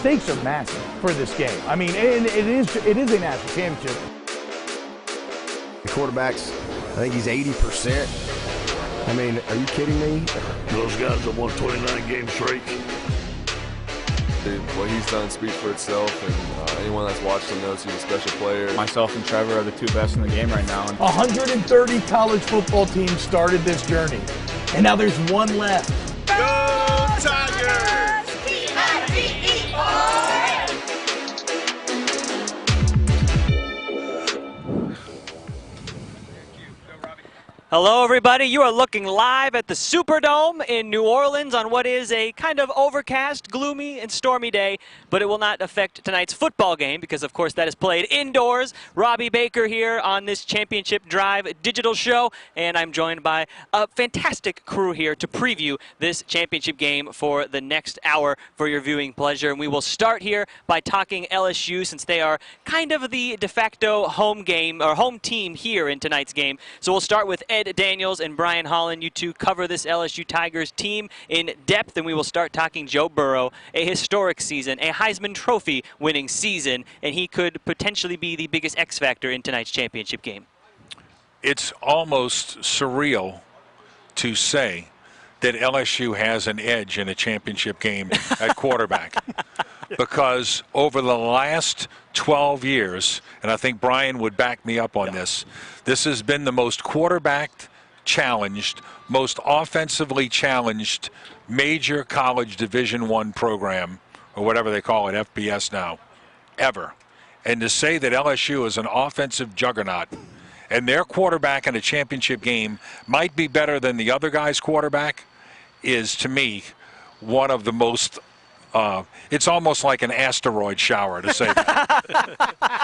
stakes are massive for this game. I mean, and it is a national championship. The quarterbacks, I think he's 80%. I mean, are you kidding me? Those guys have won 29 games straight. What he's done speaks for itself, and anyone that's watched him knows he's a special player. Myself and Trevor are the two best in the game right now. 130 college football teams started this journey, and now there's one left. Go Tigers! Hello, everybody. You are looking live at the Superdome in New Orleans on what is a kind of overcast, gloomy, and stormy day, but it will not affect tonight's football game because, of course, that is played indoors. Robbie Baker here on this Championship Drive digital show, and I'm joined by a fantastic crew here to preview this championship game for the next hour for your viewing pleasure. And we will start here by talking LSU since they are kind of the de facto home game or home team here in tonight's game. So we'll start with Ed Daniels and Brian Holland. You two cover this LSU Tigers team in depth, and we will start talking Joe Burrow, a historic season, a Heisman Trophy winning season, and he could potentially be the biggest X factor in tonight's championship game. It's almost surreal to say that LSU has an edge in a championship game at quarterback. Because over the last 12 years, and I think Brian would back me up on this has been the most quarterback challenged, most offensively challenged major college Division I program, or whatever they call it, FBS now, ever. And to say that LSU is an offensive juggernaut and their quarterback in a championship game might be better than the other guy's quarterback is, to me, one of the most it's almost like an asteroid shower to say that.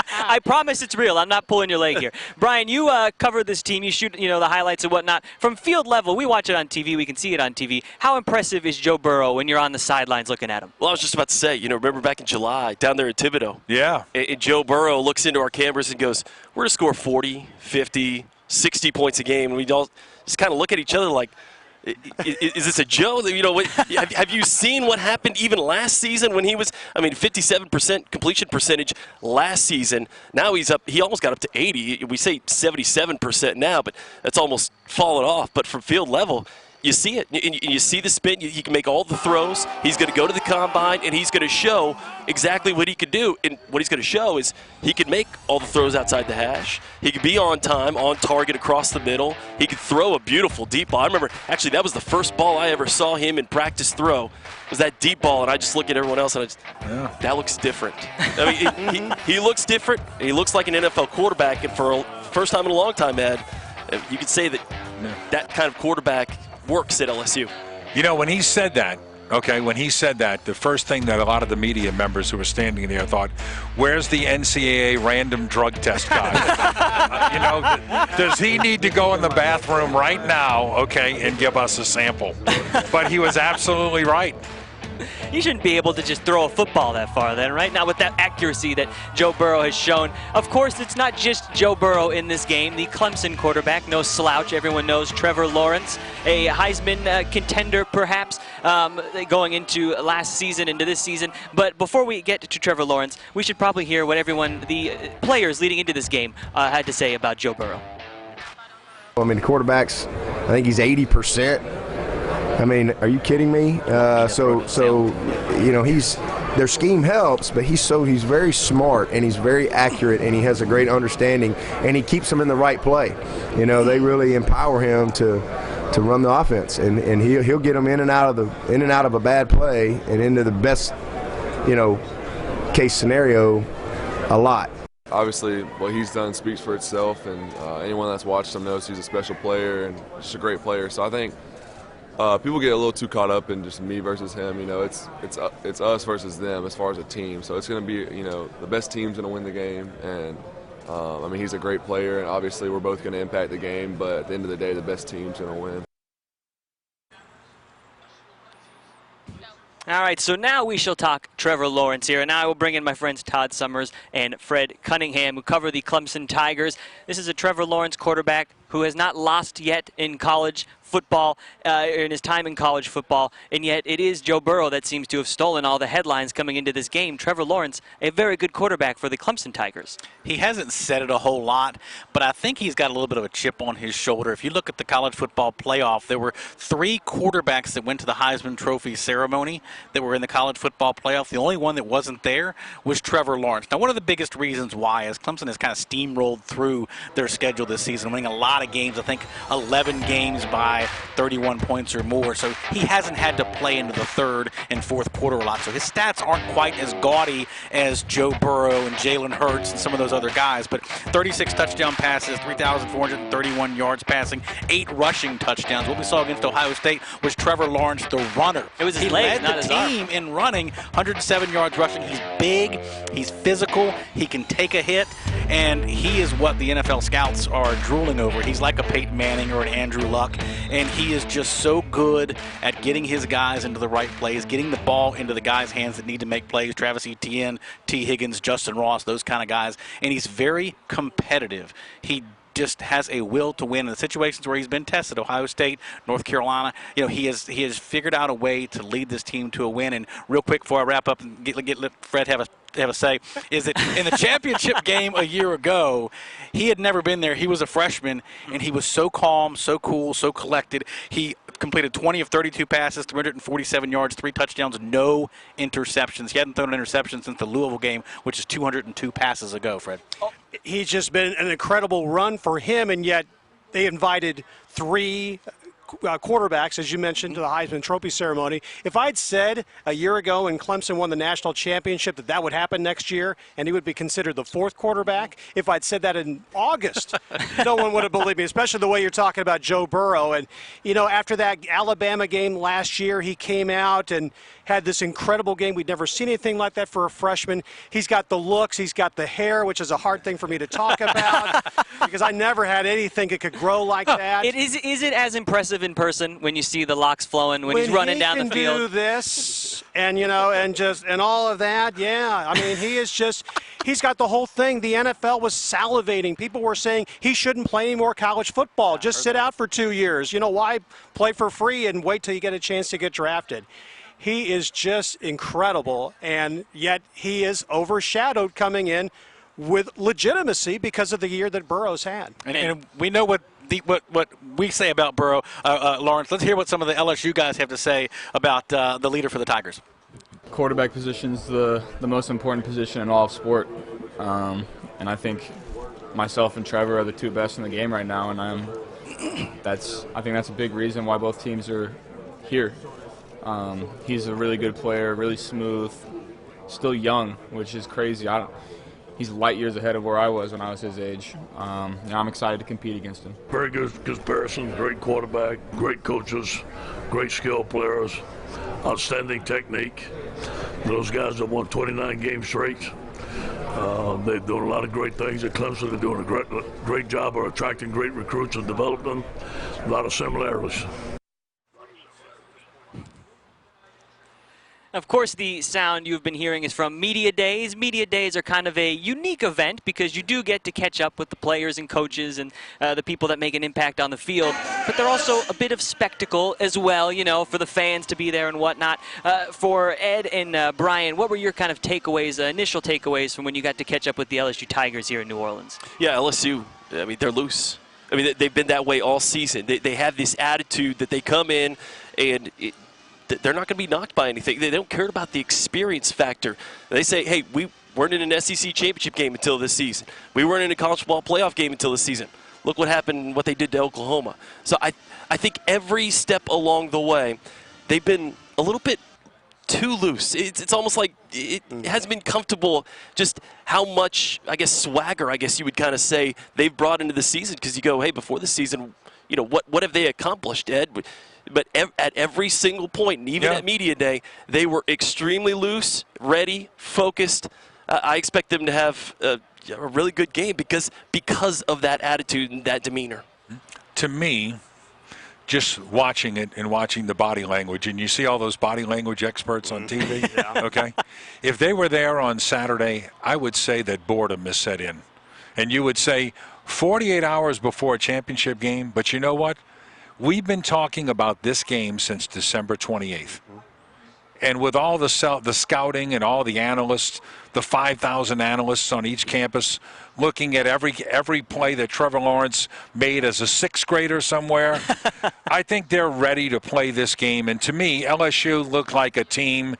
I promise it's real. I'm not pulling your leg here. Brian, you cover this team. You shoot, the highlights and whatnot. From field level, we watch it on TV. We can see it on TV. How impressive is Joe Burrow when you're on the sidelines looking at him? Well, I was just about to say, remember back in July down there at Thibodeau? Yeah. And Joe Burrow looks into our cameras and goes, we're going to score 40, 50, 60 points a game. And we all just kind of look at each other like, is this a joke? Have you seen what happened even last season when he was, 57% completion percentage last season. Now he almost got up to 80. We say 77% now, but that's almost fallen off. But from field level, you see it. And you see the spin. He can make all the throws. He's going to go to the combine, and he's going to show exactly what he could do. And what he's going to show is he can make all the throws outside the hash. He could be on time, on target across the middle. He could throw a beautiful deep ball. I remember, actually, that was the first ball I ever saw him in practice throw, was that deep ball. And I just look at everyone else, and that looks different. He looks different. He looks like an NFL quarterback. And for a first time in a long time, Ed, you could say that kind of quarterback works at LSU. When he said that, the first thing that a lot of the media members who were standing there thought, where's the NCAA random drug test guy? Does he need to go in the bathroom right now, and give us a sample? But he was absolutely right. You shouldn't be able to just throw a football that far then, right? Not with that accuracy that Joe Burrow has shown. Of course, it's not just Joe Burrow in this game. The Clemson quarterback, no slouch. Everyone knows Trevor Lawrence, a Heisman contender perhaps going into last season, into this season. But before we get to Trevor Lawrence, we should probably hear what the players leading into this game had to say about Joe Burrow. The quarterbacks, I think he's 80%. Are you kidding me? Their scheme helps, but he's very smart and he's very accurate and he has a great understanding and he keeps them in the right play. They really empower him to run the offense and he'll get them in and out of a bad play and into the best, case scenario a lot. Obviously, what he's done speaks for itself, and anyone that's watched him knows he's a special player and just a great player. So I think people get a little too caught up in just me versus him. It's us versus them as far as a team. So it's going to be, the best team's going to win the game. And, he's a great player, and obviously we're both going to impact the game. But at the end of the day, the best team's going to win. All right, so now we shall talk Trevor Lawrence here, and now I will bring in my friends Todd Summers and Fred Cunningham, who cover the Clemson Tigers. This is a Trevor Lawrence quarterback who has not lost yet in college football in his time in college football, and yet it is Joe Burrow that seems to have stolen all the headlines coming into this game. Trevor Lawrence, a very good quarterback for the Clemson Tigers. He hasn't said it a whole lot, but I think he's got a little bit of a chip on his shoulder. If you look at the college football playoff, there were 3 quarterbacks that went to the Heisman Trophy ceremony that were in the college football playoff. The only one that wasn't there was Trevor Lawrence. Now, one of the biggest reasons why is Clemson has kind of steamrolled through their schedule this season, winning a lot of games. I think 11 games by 31 points or more. So he hasn't had to play into the third and fourth quarter a lot. So his stats aren't quite as gaudy as Joe Burrow and Jalen Hurts and some of those other guys. But 36 touchdown passes, 3,431 yards passing, 8 rushing touchdowns. What we saw against Ohio State was Trevor Lawrence, the runner. It was his he legs, led not the his team in running, 107 yards rushing. He's big, he's physical, he can take a hit, and he is what the NFL scouts are drooling over. He's like a Peyton Manning or an Andrew Luck, and he is just so good at getting his guys into the right plays, getting the ball into the guys' hands that need to make plays. Travis Etienne, T. Higgins, Justin Ross, those kind of guys, and he's very competitive. He just has a will to win in the situations where he's been tested. Ohio State, North Carolina, he has figured out a way to lead this team to a win. And real quick before I wrap up and let Fred have a say, is that in the championship game a year ago, he had never been there. He was a freshman, and he was so calm, so cool, so collected. He completed 20 of 32 passes, 347 yards, 3 touchdowns, no interceptions. He hadn't thrown an interception since the Louisville game, which is 202 passes ago, Fred. He's just been an incredible run for him, and yet they invited 3 quarterbacks, as you mentioned, to the Heisman Trophy ceremony. If I'd said a year ago when Clemson won the national championship that would happen next year and he would be considered the 4th quarterback, if I'd said that in August, no one would have believed me, especially the way you're talking about Joe Burrow. And, after that Alabama game last year, he came out and had this incredible game. We'd never seen anything like that for a freshman. He's got the looks. He's got the hair, which is a hard thing for me to talk about because I never had anything that could grow like that. Is it as impressive in person when you see the locks flowing, when he's running down the field? When he can do this and all of that, yeah. I mean, he's got the whole thing. The NFL was salivating. People were saying he shouldn't play any more college football. Just sit out for 2 years. Why play for free and wait till you get a chance to get drafted? He is just incredible, and yet he is overshadowed coming in with legitimacy because of the year that Burrow's had. And we know what we say about Burrow. Lawrence, let's hear what some of the LSU guys have to say about the leader for the Tigers. Quarterback position's the most important position in all of sport, and I think myself and Trevor are the 2 best in the game right now, and I think that's a big reason why both teams are here. He's a really good player, really smooth, still young, which is crazy. He's light years ahead of where I was when I was his age. I'm excited to compete against him. Very good comparison, great quarterback, great coaches, great skill players, outstanding technique. Those guys have won 29 games straight. They're doing a lot of great things at Clemson. They're doing a great job of attracting great recruits and developing them. A lot of similarities. Of course, the sound you've been hearing is from Media Days. Media Days are kind of a unique event because you do get to catch up with the players and coaches and the people that make an impact on the field. But they're also a bit of spectacle as well, for the fans to be there and whatnot. For Ed and Brian, what were your kind of takeaways, initial takeaways from when you got to catch up with the LSU Tigers here in New Orleans? Yeah, LSU, they're loose. They've been that way all season. They have this attitude that they come in and they're not going to be knocked by anything. They don't care about the experience factor. They say, hey, we weren't in an SEC championship game until this season. We weren't in a college football playoff game until this season. Look what happened, what they did to Oklahoma. So I think every step along the way, they've been a little bit too loose. It's almost like it hasn't been comfortable just how much, swagger, you would kind of say, they've brought into the season. Because you go, hey, before the season, what have they accomplished, Ed? But at every single point, and even at Media Day, they were extremely loose, ready, focused. I expect them to have a really good game because of that attitude and that demeanor. To me, just watching it and watching the body language, and you see all those body language experts on TV, okay? If they were there on Saturday, I would say that boredom is set in. And you would say 48 hours before a championship game, but you know what? We've been talking about this game since December 28th. And with all the scouting and all the analysts, the 5,000 analysts on each campus looking at every play that Trevor Lawrence made as a sixth grader somewhere, I think they're ready to play this game. And to me, LSU looked like a team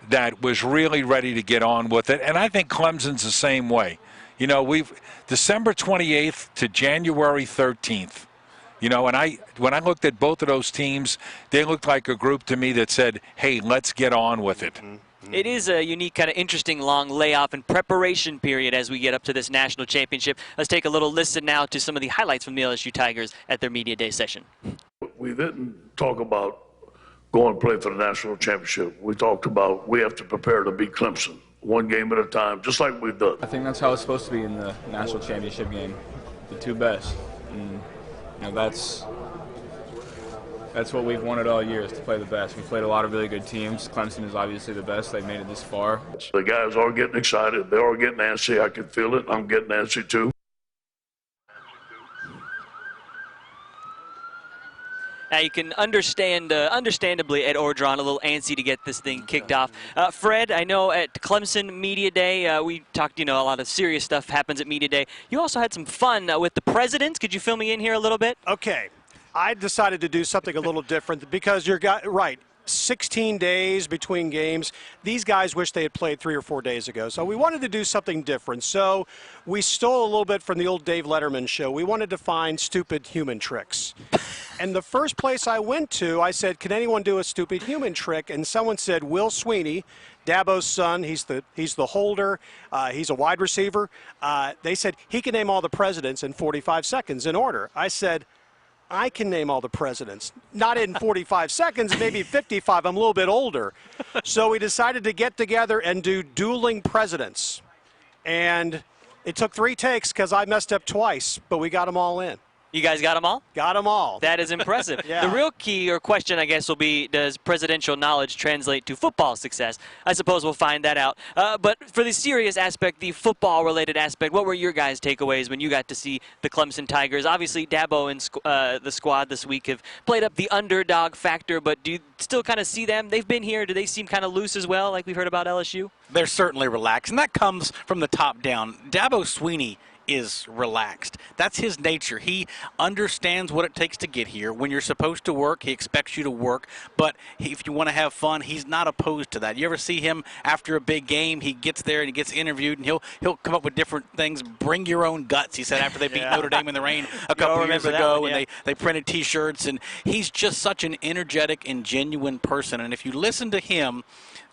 that was really ready to get on with it. And I think Clemson's the same way. You know, we've December 28th to January 13th. You know, and when I looked at both of those teams, they looked like a group to me that said, hey, let's get on with it. It is a unique, kind of interesting long layoff and preparation period as we get up to this national championship. Let's take a little listen now to some of the highlights from the LSU Tigers at their media day session. We didn't talk about going to play for the national championship. We talked about we have to prepare to beat Clemson, one game at a time, just like we've done. I think that's how it's supposed to be in the national championship game, the two best. And, you know, that's what we've wanted all year, is to play the best. We've played a lot of really good teams. Clemson is obviously the best. They've made it this far. The guys are getting excited. They are getting antsy. I can feel it. I'm getting antsy too. Now you can understandably, Ed Ordron, a little antsy to get this thing kicked off. Fred, I know at Clemson Media Day, we talked, you know, a lot of serious stuff happens at Media Day. You also had some fun with the presidents. Could you fill me in here a little bit? Okay. I decided to do something a little different because you're right. 16 days between games. These guys wish they had played 3 or 4 days ago. So we wanted to do something different. So we stole a little bit from the old Dave Letterman show. We wanted to find stupid human tricks. And the first place I went to, I said, can anyone do a stupid human trick? And someone said, Will Sweeney, Dabo's son, he's the holder, he's a wide receiver. They said he can name all the presidents in 45 seconds in order. I said, I can name all the presidents. Not in 45 seconds, maybe 55. I'm a little bit older. So we decided to get together and do dueling presidents. And it took 3 takes because I messed up twice, but we got them all in. You guys got them all? Got them all. That is impressive. Yeah. The real key or question, I guess, will be, does presidential knowledge translate to football success? I suppose we'll find that out. But for the serious aspect, the football-related aspect, what were your guys' takeaways when you got to see the Clemson Tigers? Obviously, Dabo and the squad this week have played up the underdog factor, but do you still kind of see them? They've been here. Do they seem kind of loose as well, like we've heard about LSU? They're certainly relaxed, and that comes from the top down. Dabo Sweeney is relaxed. That's his nature. He understands what it takes to get here. When you're supposed to work, he expects you to work, but if you want to have fun, he's not opposed to that. You ever see him after a big game, he gets there and he gets interviewed, and he'll come up with different things. Bring your own guts, he said after they beat Notre Dame in the rain a couple years ago, and they printed T-shirts, and he's just such an energetic and genuine person. And if you listen to him,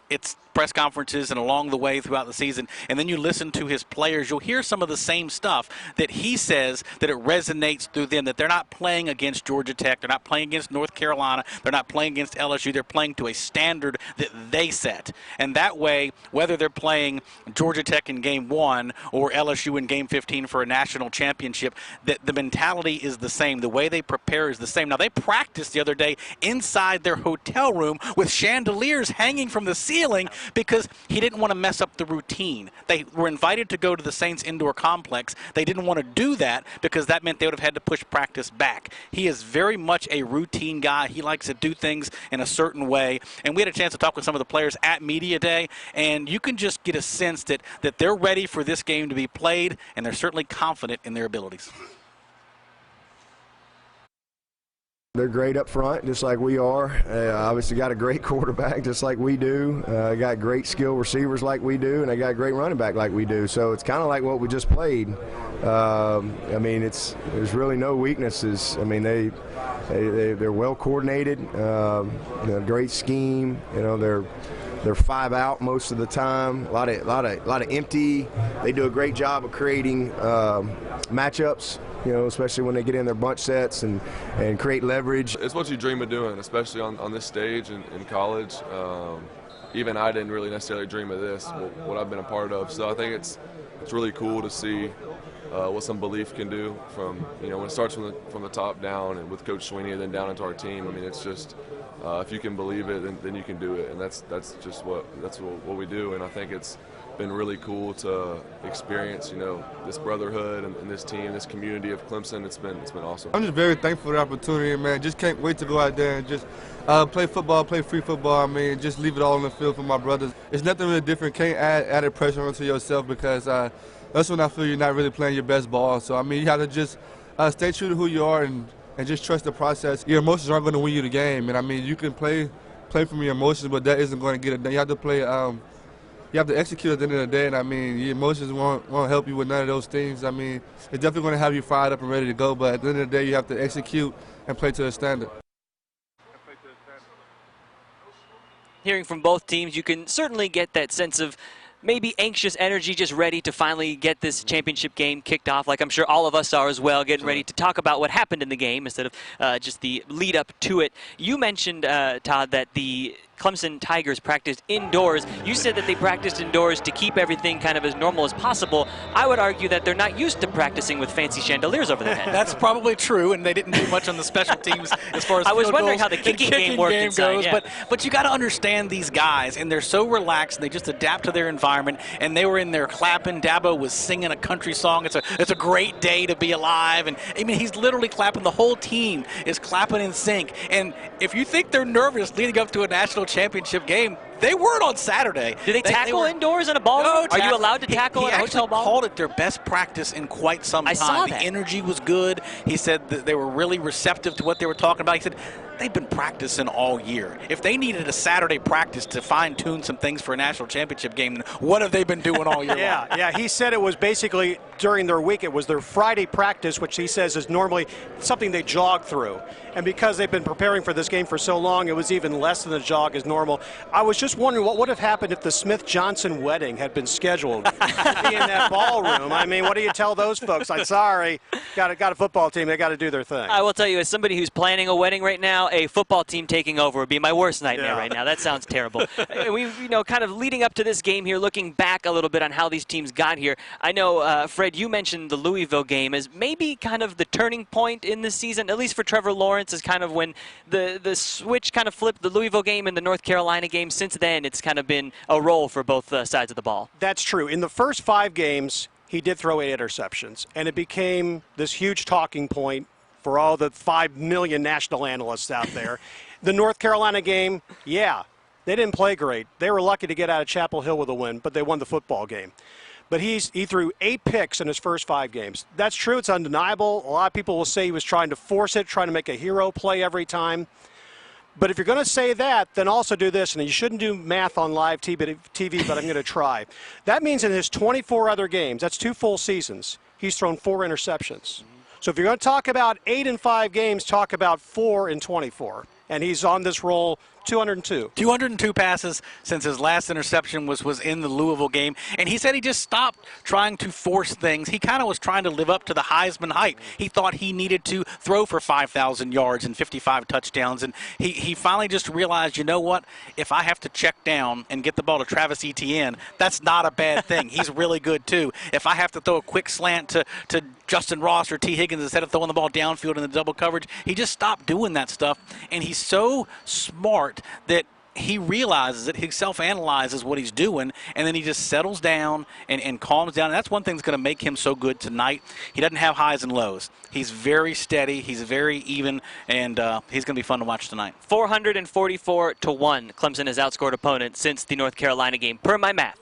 it's press conferences and along the way throughout the season, and then you listen to his players, you'll hear some of the same stuff that he says, that it resonates through them, that they're not playing against Georgia Tech, they're not playing against North Carolina, they're not playing against LSU, they're playing to a standard that they set. And that way, whether they're playing Georgia Tech in game 1 or LSU in game 15 for a national championship, that the mentality is the same, the way they prepare is the same. Now, they practiced the other day inside their hotel room with chandeliers hanging from the ceiling because he didn't want to mess up the routine. They were invited to go to the Saints indoor complex. They didn't want to do that because that meant they would have had to push practice back. He is very much a routine guy. He likes to do things in a certain way. And we had a chance to talk with some of the players at Media Day, and you can just get a sense that they're ready for this game to be played, and they're certainly confident in their abilities. They're great up front, just like we are. Obviously got a great quarterback, just like we do. Got great skill receivers like we do, and they got a great running back like we do. So it's kind of like what we just played. I mean, there's really no weaknesses. I mean, they're well coordinated. Great scheme. You know, they're 5 out most of the time. A lot of empty. They do a great job of creating matchups. You know, especially when they get in their bunch sets and create leverage. It's what you dream of doing, especially on this stage in college. Even I didn't really necessarily dream of this, what I've been a part of. So I think it's really cool to see what some belief can do from, when it starts from the top down and with Coach Sweeney and then down into our team. I mean, it's just if you can believe it, then you can do it, and that's what we do. And I think it's been really cool to experience, you know, this brotherhood and this team, this community of Clemson. It's been awesome. I'm just very thankful for the opportunity, man. Just can't wait to go out there and just play football, play free football. I mean, just leave it all on the field for my brothers. It's nothing really different. Can't add added pressure onto yourself because that's when I feel you're not really playing your best ball. So, I mean, you have to just stay true to who you are and just trust the process. Your emotions aren't going to win you the game. And, I mean, you can play from your emotions, but that isn't going to get it done. You have to play you have to execute at the end of the day, and I mean, your emotions won't help you with none of those things. I mean, it's definitely going to have you fired up and ready to go, but at the end of the day, you have to execute and play to the standard. Hearing from both teams, you can certainly get that sense of maybe anxious energy, just ready to finally get this championship game kicked off, like I'm sure all of us are as well, getting ready to talk about what happened in the game instead of just the lead up to it. You mentioned, Todd, that the Clemson Tigers practiced indoors. You said that they practiced indoors to keep everything kind of as normal as possible. I would argue that they're not used to practicing with fancy chandeliers over their head. That's probably true, and they didn't do much on the special teams as far as I was field wondering goals how the kicking game worked inside, goes. yeah. But you got to understand these guys, and they're so relaxed, and they just adapt to their environment, and they were in there clapping. Dabo was singing a country song. It's a great day to be alive, and I mean, he's literally clapping. The whole team is clapping in sync, and if you think they're nervous leading up to a national championship game, they weren't on Saturday. Do they tackle indoors in a ballroom? No, Are you allowed to tackle in a hotel ballroom? He called it their best practice in quite some time. I saw that. The energy was good. He said that they were really receptive to what they were talking about. He said they've been practicing all year. If they needed a Saturday practice to fine-tune some things for a national championship game, then what have they been doing all year long? Yeah, he said it was basically during their week. It was their Friday practice, which he says is normally something they jog through. And because they've been preparing for this game for so long, it was even less than a jog as normal. I was just wondering what would have happened if the Smith-Johnson wedding had been scheduled to be in that ballroom. I mean, what do you tell those folks? I'm sorry, got a football team. They got to do their thing. I will tell you, as somebody who's planning a wedding right now, a football team taking over would be my worst nightmare right now. That sounds terrible. We, kind of leading up to this game here, looking back a little bit on how these teams got here. I know, Fred, you mentioned the Louisville game as maybe kind of the turning point in this season, at least for Trevor Lawrence, is kind of when the switch kind of flipped. The Louisville game and the North Carolina game, since then, it's kind of been a roll for both sides of the ball. That's true. In the first 5 games, he did throw 8 interceptions, and it became this huge talking point for all the 5 million national analysts out there. The North Carolina game, yeah, they didn't play great. They were lucky to get out of Chapel Hill with a win, but they won the football game. But he threw 8 picks in his first 5 games. That's true. It's undeniable. A lot of people will say he was trying to force it, trying to make a hero play every time. But if you're going to say that, then also do this. And you shouldn't do math on live TV, but I'm going to try. That means in his 24 other games, that's 2 full seasons, he's thrown 4 interceptions. So if you're going to talk about 8 in 5 games, talk about 4 in 24. And he's on this roll. 202. 202 passes since his last interception was in the Louisville game. And he said he just stopped trying to force things. He kind of was trying to live up to the Heisman hype. He thought he needed to throw for 5,000 yards and 55 touchdowns. And he finally just realized, you know what? If I have to check down and get the ball to Travis Etienne, that's not a bad thing. He's really good, too. If I have to throw a quick slant to Justin Ross or T. Higgins instead of throwing the ball downfield in the double coverage, he just stopped doing that stuff. And he's so smart that he realizes it, he self-analyzes what he's doing, and then he just settles down and calms down. And that's one thing that's going to make him so good tonight. He doesn't have highs and lows. He's very steady. He's very even, and he's going to be fun to watch tonight. 444-1, Clemson has outscored opponents since the North Carolina game, per my math.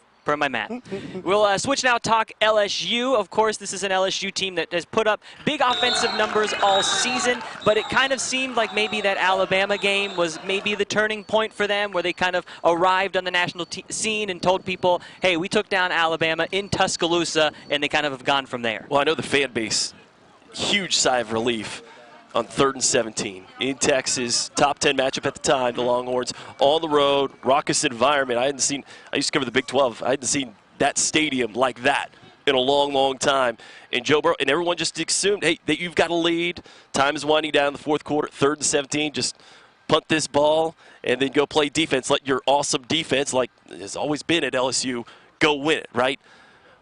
We'll switch now, talk LSU. Of course, this is an LSU team that has put up big offensive numbers all season, but it kind of seemed like maybe that Alabama game was maybe the turning point for them, where they kind of arrived on the national scene and told people, hey, we took down Alabama in Tuscaloosa, and they kind of have gone from there. Well, I know the fan base, huge sigh of relief on 3rd and 17 in Texas. Top 10 matchup at the time, the Longhorns on the road, raucous environment. I used to cover the Big 12. I hadn't seen that stadium like that in a long, long time. And Joe Burrow, and everyone just assumed, hey, that you've got a lead. Time is winding down in the 4th quarter, 3rd and 17. Just punt this ball and then go play defense. Let your awesome defense, like has always been at LSU, go win it, right?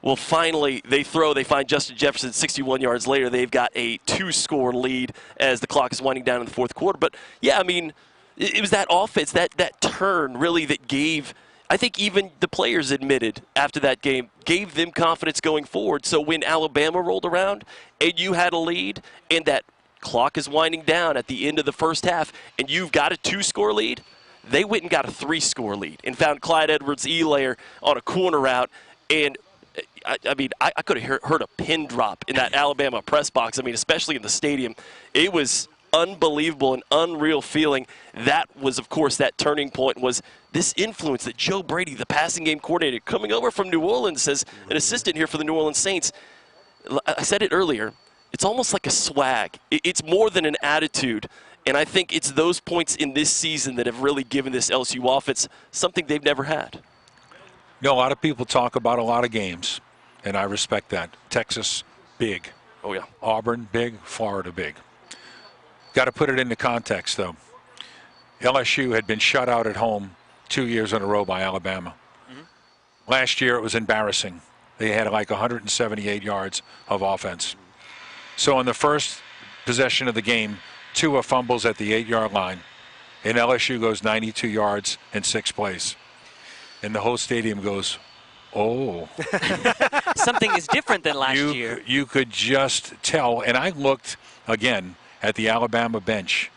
Well, finally, they find Justin Jefferson 61 yards later. They've got a 2-score lead as the clock is winding down in the 4th quarter. But, yeah, I mean, it was that offense, that turn really that gave I think even the players admitted after that game, gave them confidence going forward. So when Alabama rolled around and you had a lead and that clock is winding down at the end of the first half and you've got a 2-score lead, they went and got a 3-score lead and found Clyde Edwards-Helaire on a corner route. And I mean, I could have heard a pin drop in that Alabama press box. I mean, especially in the stadium. It was unbelievable and unreal feeling. That was, of course, that turning point was this influence that Joe Brady, the passing game coordinator, coming over from New Orleans as an assistant here for the New Orleans Saints. I said it earlier. It's almost like a swag. It's more than an attitude. And I think it's those points in this season that have really given this LSU offense something they've never had. You know, a lot of people talk about a lot of games, and I respect that. Texas, big. Oh, yeah. Auburn, big. Florida, big. Got to put it into context, though. LSU had been shut out at home 2 years in a row by Alabama. Last year, it was embarrassing. They had like 178 yards of offense. So in the first possession of the game, Tua fumbles at the 8-yard line, and LSU goes 92 yards in 6 plays. And the whole stadium goes, oh. Something is different than last year. You could just tell. And I looked, again, at the Alabama bench,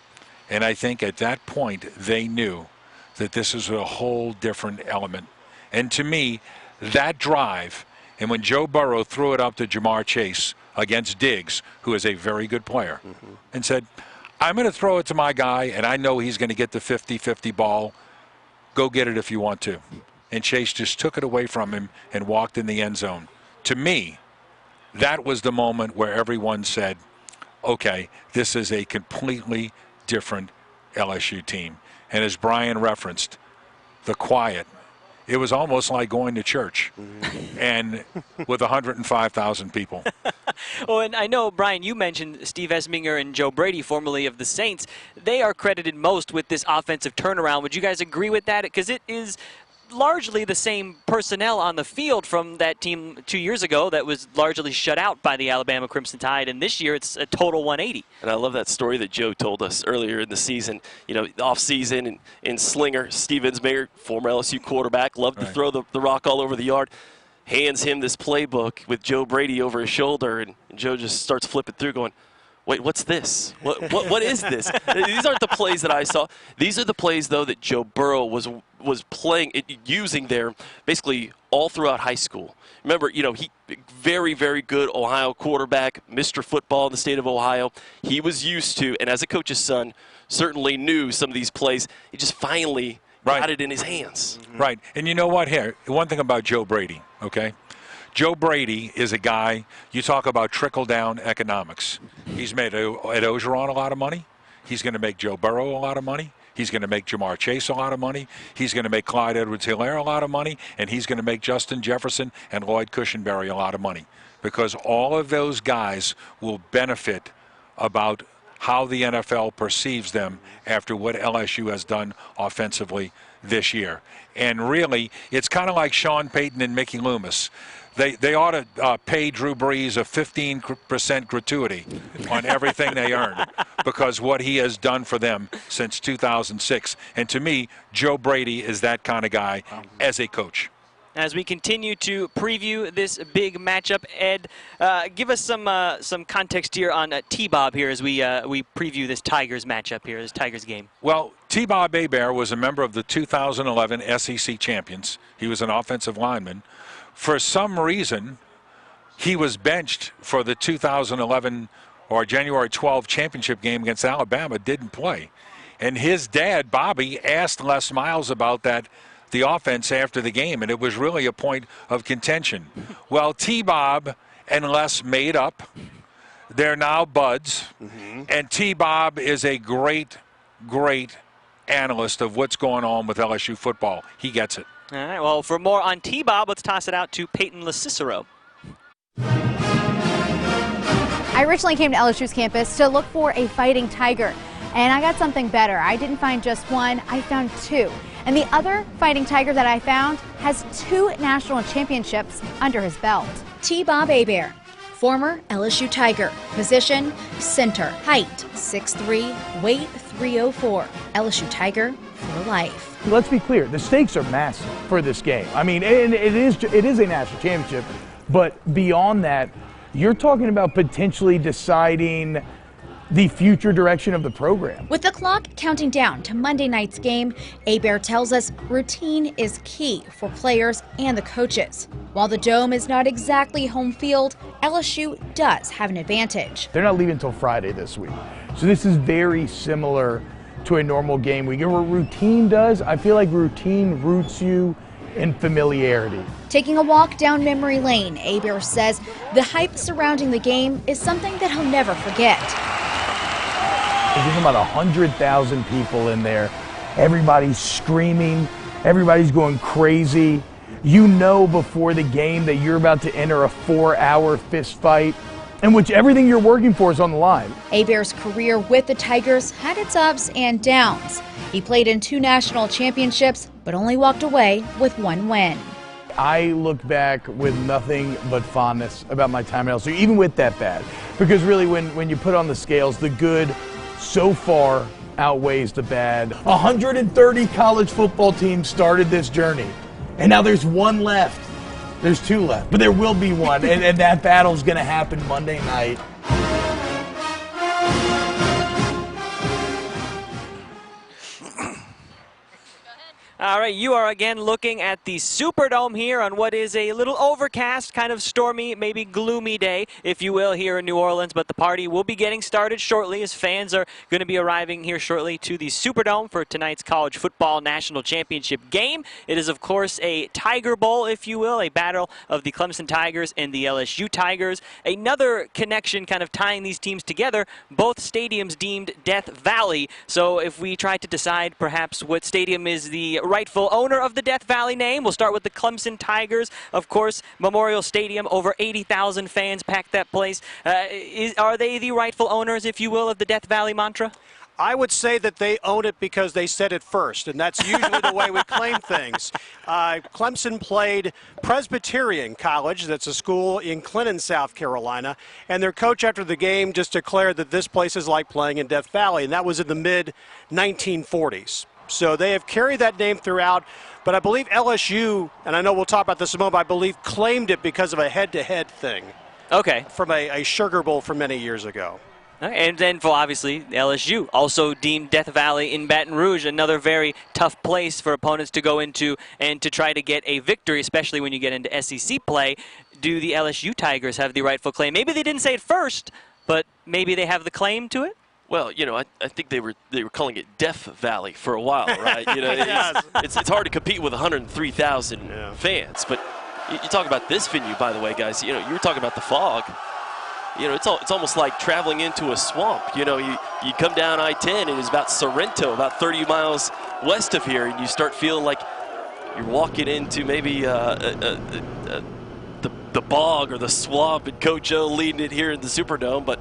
and I think at that point they knew that this is a whole different element. And to me, that drive, and when Joe Burrow threw it up to Jamar Chase against Diggs, who is a very good player, and said, I'm going to throw it to my guy, and I know he's going to get the 50-50 ball. Go get it if you want to. And Chase just took it away from him and walked in the end zone. To me, that was the moment where everyone said, okay, this is a completely different LSU team. And as Brian referenced, the quiet. It was almost like going to church, and with 105,000 people. Well, and I know, Brian, you mentioned Steve Esminger and Joe Brady, formerly of the Saints. They are credited most with this offensive turnaround. Would you guys agree with that? Because it is largely the same personnel on the field from that team 2 years ago that was largely shut out by the Alabama Crimson Tide, and this year it's a total 180. And I love that story that Joe told us earlier in the season. You know, off-season and in Slinger, Steve Ensminger, former LSU quarterback, loved to throw the rock all over the yard, hands him this playbook with Joe Brady over his shoulder, and Joe just starts flipping through going, wait, what's this? What is this? These aren't the plays that I saw. These are the plays, though, that Joe Burrow was playing, using there basically all throughout high school. Remember, you know, he very, very good Ohio quarterback, Mr. Football in the state of Ohio. He was used to, and as a coach's son, certainly knew some of these plays. He just finally got it in his hands. Right. And you know what? Here, one thing about Joe Brady, okay? Joe Brady is a guy, you talk about trickle-down economics. He's made Ed Ogeron a lot of money. He's going to make Joe Burrow a lot of money. He's going to make Jamar Chase a lot of money. He's going to make Clyde Edwards-Helaire a lot of money. And he's going to make Justin Jefferson and Lloyd Cushenberry a lot of money. Because all of those guys will benefit about how the NFL perceives them after what LSU has done offensively this year. And really, it's kind of like Sean Payton and Mickey Loomis. They ought to pay Drew Brees a 15% gratuity on everything they earn because what he has done for them since 2006. And to me, Joe Brady is that kind of guy as a coach. As we continue to preview this big matchup, Ed, give us some context here on T-Bob here as we preview this Tigers matchup here, this Tigers game. Well, T-Bob Hebert was a member of the 2011 SEC champions. He was an offensive lineman. For some reason, he was benched for the 2011 or January 12 championship game against Alabama, didn't play. And his dad, Bobby, asked Les Miles about the offense after the game, and it was really a point of contention. Well, T-Bob and Les made up. They're now buds, and T-Bob is a great, great analyst of what's going on with LSU football. He gets it. All right, well, for more on T-Bob, let's toss it out to Peyton LeCicero. I originally came to LSU's campus to look for a fighting tiger, and I got something better. I didn't find just one, I found two. And the other fighting tiger that I found has 2 national championships under his belt. T-Bob Hebert, Former LSU Tiger. Position, center. Height, 6'3", weight, 304. LSU Tiger for life. Let's be clear, the stakes are massive for this game. I mean, and it is a national championship, but beyond that, you're talking about potentially deciding the future direction of the program. With the clock counting down to Monday night's game, Hebert tells us routine is key for players and the coaches. While the Dome is not exactly home field, LSU does have an advantage. They're not leaving until Friday this week. So this is very similar to a normal game week. And what routine does, I feel like routine roots you in familiarity. Taking a walk down memory lane, Hebert says the hype surrounding the game is something that he'll never forget. There's about 100,000 people in there. Everybody's screaming. Everybody's going crazy. You know before the game that you're about to enter a 4-hour fist fight in which everything you're working for is on the line. Hebert's career with the Tigers had its ups and downs. He played in 2 national championships, but only walked away with 1 win. I look back with nothing but fondness about my time at LSU, even with that bad. Because really when you put on the scales, the good so far outweighs the bad. 130 college football teams started this journey, and now there's 1 left. There's 2 left, but there will be 1, and that battle's going to happen Monday night. All right, you are again looking at the Superdome here on what is a little overcast, kind of stormy, maybe gloomy day, if you will, here in New Orleans. But the party will be getting started shortly as fans are going to be arriving here shortly to the Superdome for tonight's college football national championship game. It is, of course, a Tiger Bowl, if you will, a battle of the Clemson Tigers and the LSU Tigers. Another connection kind of tying these teams together, both stadiums deemed Death Valley. So if we try to decide perhaps what stadium is the rightful owner of the Death Valley name, we'll start with the Clemson Tigers. Of course, Memorial Stadium, over 80,000 fans packed that place. Are they the rightful owners, if you will, of the Death Valley mantra? I would say that they own it because they said it first, and that's usually the way we claim things. Clemson played Presbyterian College, that's a school in Clinton, South Carolina, and their coach after the game just declared that this place is like playing in Death Valley, and that was in the mid-1940s. So they have carried that name throughout, but I believe LSU, and I know we'll talk about this in a moment, I believe claimed it because of a head-to-head thing. Okay. From a Sugar Bowl from many years ago. And then, for obviously, LSU, also deemed Death Valley in Baton Rouge, another very tough place for opponents to go into and to try to get a victory, especially when you get into SEC play. Do the LSU Tigers have the rightful claim? Maybe they didn't say it first, but maybe they have the claim to it? Well, you know, I think they were calling it Death Valley for a while, right? You know, it's hard to compete with 103,000 fans. But you talk about this venue, by the way, guys. You know, you were talking about the fog. You know, it's almost like traveling into a swamp. You know, you come down I-10 and it's about Sorrento, about 30 miles west of here, and you start feeling like you're walking into maybe the bog or the swamp, and Coach O leading it here in the Superdome. But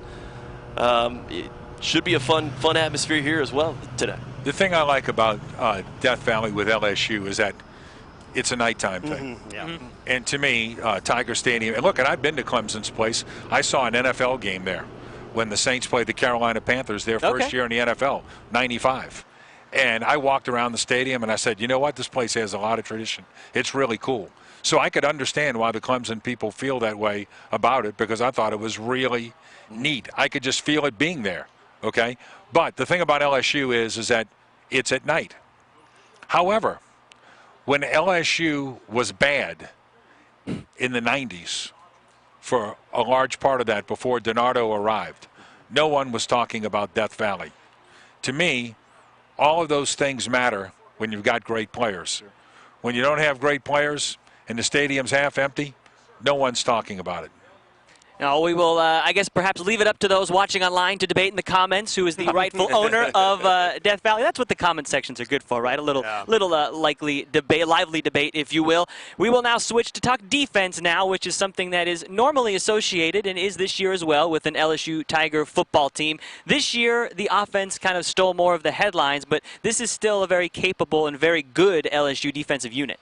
it should be a fun atmosphere here as well today. The thing I like about Death Valley with LSU is that it's a nighttime thing. And to me, Tiger Stadium, and look, and I've been to Clemson's place. I saw an NFL game there when the Saints played the Carolina Panthers their first year in the NFL, 95. And I walked around the stadium and I said, you know what, this place has a lot of tradition. It's really cool. So I could understand why the Clemson people feel that way about it, because I thought it was really neat. I could just feel it being there. Okay, but the thing about LSU is that it's at night. However, when LSU was bad in the 90s, for a large part of that before DiNardo arrived, no one was talking about Death Valley. To me, all of those things matter when you've got great players. When you don't have great players and the stadium's half empty, no one's talking about it. Now, we will, I guess, perhaps leave it up to those watching online to debate in the comments who is the rightful owner of Death Valley. That's what the comment sections are good for, right? A little lively debate, if you will. We will now switch to talk defense now, which is something that is normally associated and is this year as well with an LSU Tiger football team. This year, the offense kind of stole more of the headlines, but this is still a very capable and very good LSU defensive unit.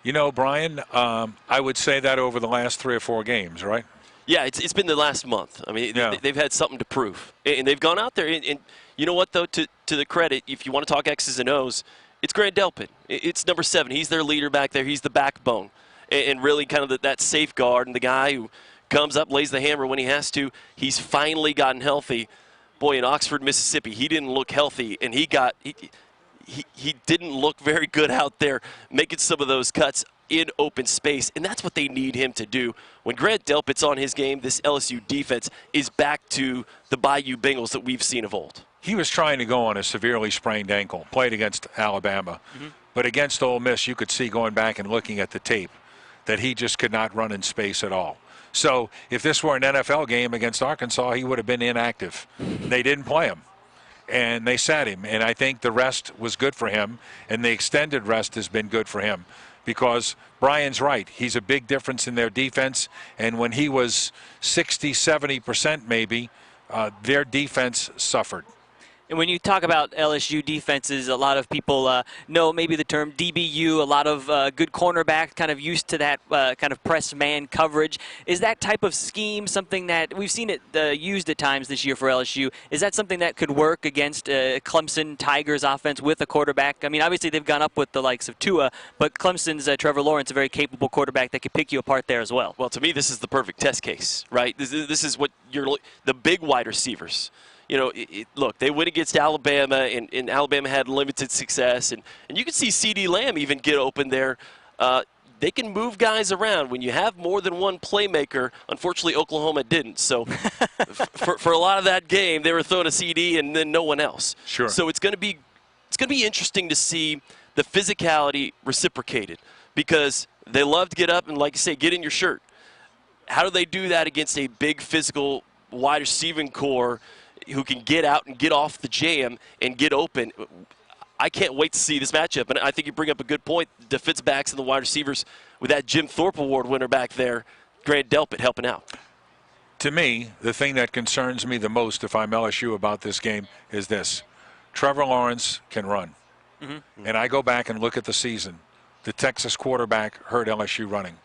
You know, Brian, I would say that over the last 3 or 4 games, right? Yeah, it's been the last month. I mean, they've had something to prove. And they've gone out there. And you know what, though, to the credit, if you want to talk X's and O's, it's Grant Delpit. It's number 7. He's their leader back there. He's the backbone. And really kind of that safeguard and the guy who comes up, lays the hammer when he has to. He's finally gotten healthy. Boy, in Oxford, Mississippi, he didn't look healthy, and he didn't look very good out there making some of those cuts in open space, and that's what they need him to do. When Grant Delpit's on his game, this LSU defense is back to the Bayou Bengals that we've seen of old. He was trying to go on a severely sprained ankle, played against Alabama. But against Ole Miss, you could see going back and looking at the tape that he just could not run in space at all. So if this were an NFL game against Arkansas, he would have been inactive. They didn't play him, and they sat him. And I think the rest was good for him, and the extended rest has been good for him because Brian's right. He's a big difference in their defense, and when he was 60, 70% maybe, their defense suffered. And when you talk about LSU defenses, a lot of people know maybe the term DBU, a lot of good cornerbacks kind of used to that kind of press man coverage. Is that type of scheme something that we've seen it used at times this year for LSU? Is that something that could work against Clemson Tigers offense with a quarterback? I mean, obviously they've gone up with the likes of Tua, but Clemson's Trevor Lawrence, a very capable quarterback that could pick you apart there as well. Well, to me, this is the perfect test case, right? This is what the big wide receivers. You know, look, they went against Alabama, and Alabama had limited success. And you can see CeeDee Lamb even get open there. They can move guys around. When you have more than one playmaker, unfortunately, Oklahoma didn't. So for a lot of that game, they were throwing a CD and then no one else. Sure. So it's going to be interesting to see the physicality reciprocated because they love to get up and, like you say, get in your shirt. How do they do that against a big physical wide receiving core who can get out and get off the jam and get open? I can't wait to see this matchup. And I think you bring up a good point. The defensive backs and the wide receivers with that Jim Thorpe Award winner back there, Grant Delpit helping out. To me, the thing that concerns me the most if I'm LSU about this game is this. Trevor Lawrence can run. And I go back and look at the season. The Texas quarterback hurt LSU running.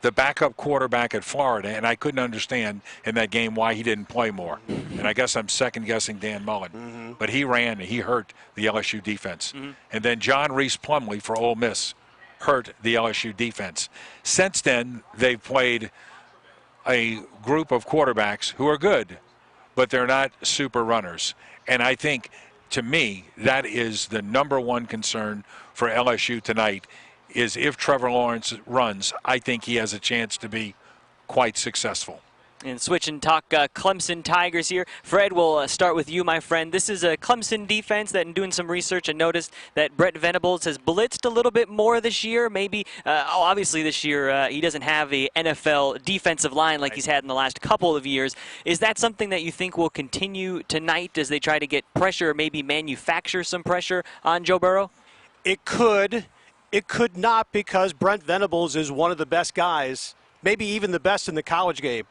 The backup quarterback at Florida, and I couldn't understand in that game why he didn't play more. And I guess I'm second-guessing Dan Mullen. But he ran and he hurt the LSU defense. And then John Reese Plumlee for Ole Miss hurt the LSU defense. Since then, they've played a group of quarterbacks who are good, but they're not super runners. And I think, to me, that is the number one concern for LSU tonight is if Trevor Lawrence runs, I think he has a chance to be quite successful. And switch and talk Clemson Tigers here. Fred, we'll start with you, my friend. This is a Clemson defense that in doing some research I noticed that Brett Venables has blitzed a little bit more this year. Maybe, obviously this year he doesn't have a NFL defensive line like he's had in the last couple of years. Is that something that you think will continue tonight as they try to get pressure, maybe manufacture some pressure on Joe Burrow? It could. It could not because Brent Venables is one of the best guys, maybe even the best in the college game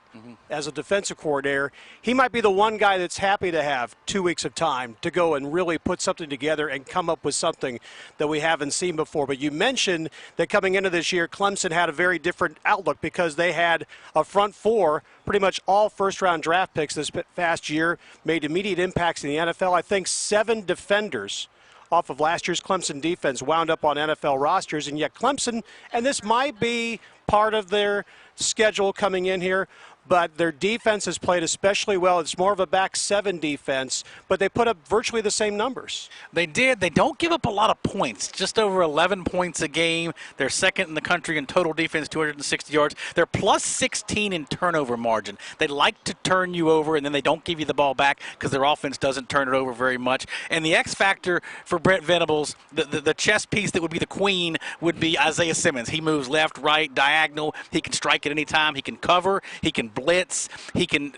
as a defensive coordinator. He might be the one guy that's happy to have 2 weeks of time to go and really put something together and come up with something that we haven't seen before. But you mentioned that coming into this year, Clemson had a very different outlook because they had a front four, pretty much all first-round draft picks this past year, made immediate impacts in the NFL. I think 7 defenders off of last year's Clemson defense wound up on NFL rosters, and yet Clemson, and this might be part of their schedule coming in here, but their defense has played especially well. It's more of a back 7 defense, but they put up virtually the same numbers. They did. They don't give up a lot of points, just over 11 points a game. They're second in the country in total defense, 260 yards. They're plus 16 in turnover margin. They like to turn you over, and then they don't give you the ball back because their offense doesn't turn it over very much. And the X factor for Brent Venables, the chess piece that would be the queen, would be Isaiah Simmons. He moves left, right, diagonal. He can strike at any time. He can cover. He can blitz. He can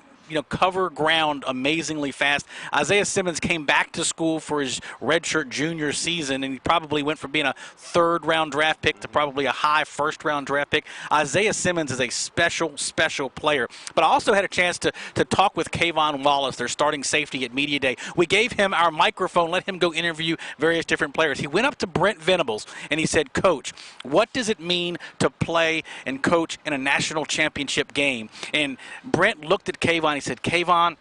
cover ground amazingly fast. Isaiah Simmons came back to school for his redshirt junior season, and he probably went from being a third-round draft pick to probably a high first-round draft pick. Isaiah Simmons is a special, special player. But I also had a chance to talk with Kayvon Wallace, their starting safety at Media Day. We gave him our microphone, let him go interview various different players. He went up to Brent Venables, and he said, Coach, what does it mean to play and coach in a national championship game? And Brent looked at Kayvon. He said, Kayvon,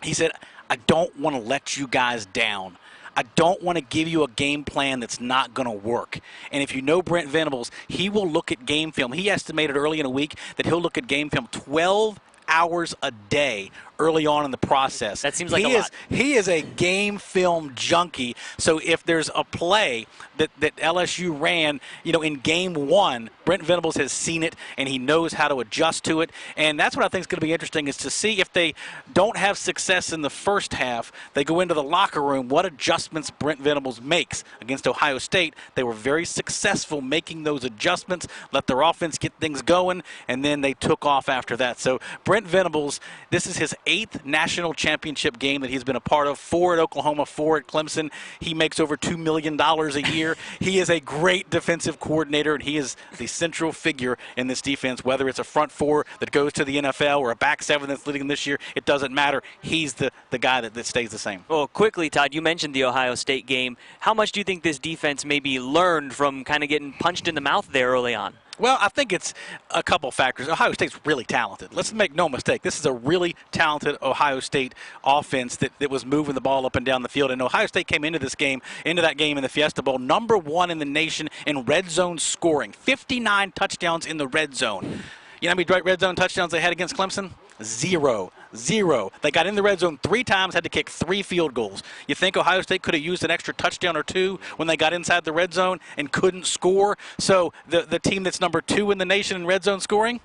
he said, I don't want to let you guys down. I don't want to give you a game plan that's not going to work. And if you know Brent Venables, he will look at game film. He estimated early in a week that he'll look at game film 12 hours a day early on in the process. That seems like a lot. He is a game film junkie. So if there's a play that LSU ran, in game one, Brent Venables has seen it and he knows how to adjust to it. And that's what I think is going to be interesting, is to see if they don't have success in the first half, they go into the locker room, what adjustments Brent Venables makes. Against Ohio State, they were very successful making those adjustments, let their offense get things going, and then they took off after that. So Brent Venables, this is his 8th national championship game that he's been a part of, 4 at Oklahoma, 4 at Clemson. He makes over $2 million a year. He is a great defensive coordinator, and he is the central figure in this defense, whether it's a front 4 that goes to the NFL or a back 7 that's leading this year. It doesn't matter. He's the guy that stays the same. Well, quickly, Todd, you mentioned the Ohio State game. How much do you think this defense maybe learned from kind of getting punched in the mouth there early on? Well, I think it's a couple factors. Ohio State's really talented. Let's make no mistake. This is a really talented Ohio State offense that was moving the ball up and down the field. And Ohio State came into that game in the Fiesta Bowl, number 1 in the nation in red zone scoring. 59 touchdowns in the red zone. You know how many red zone touchdowns they had against Clemson? Zero. They got in the red zone 3 times, had to kick 3 field goals. You think Ohio State could have used an extra touchdown or 2 when they got inside the red zone and couldn't score? So the team that's number 2 in the nation in red zone scoring?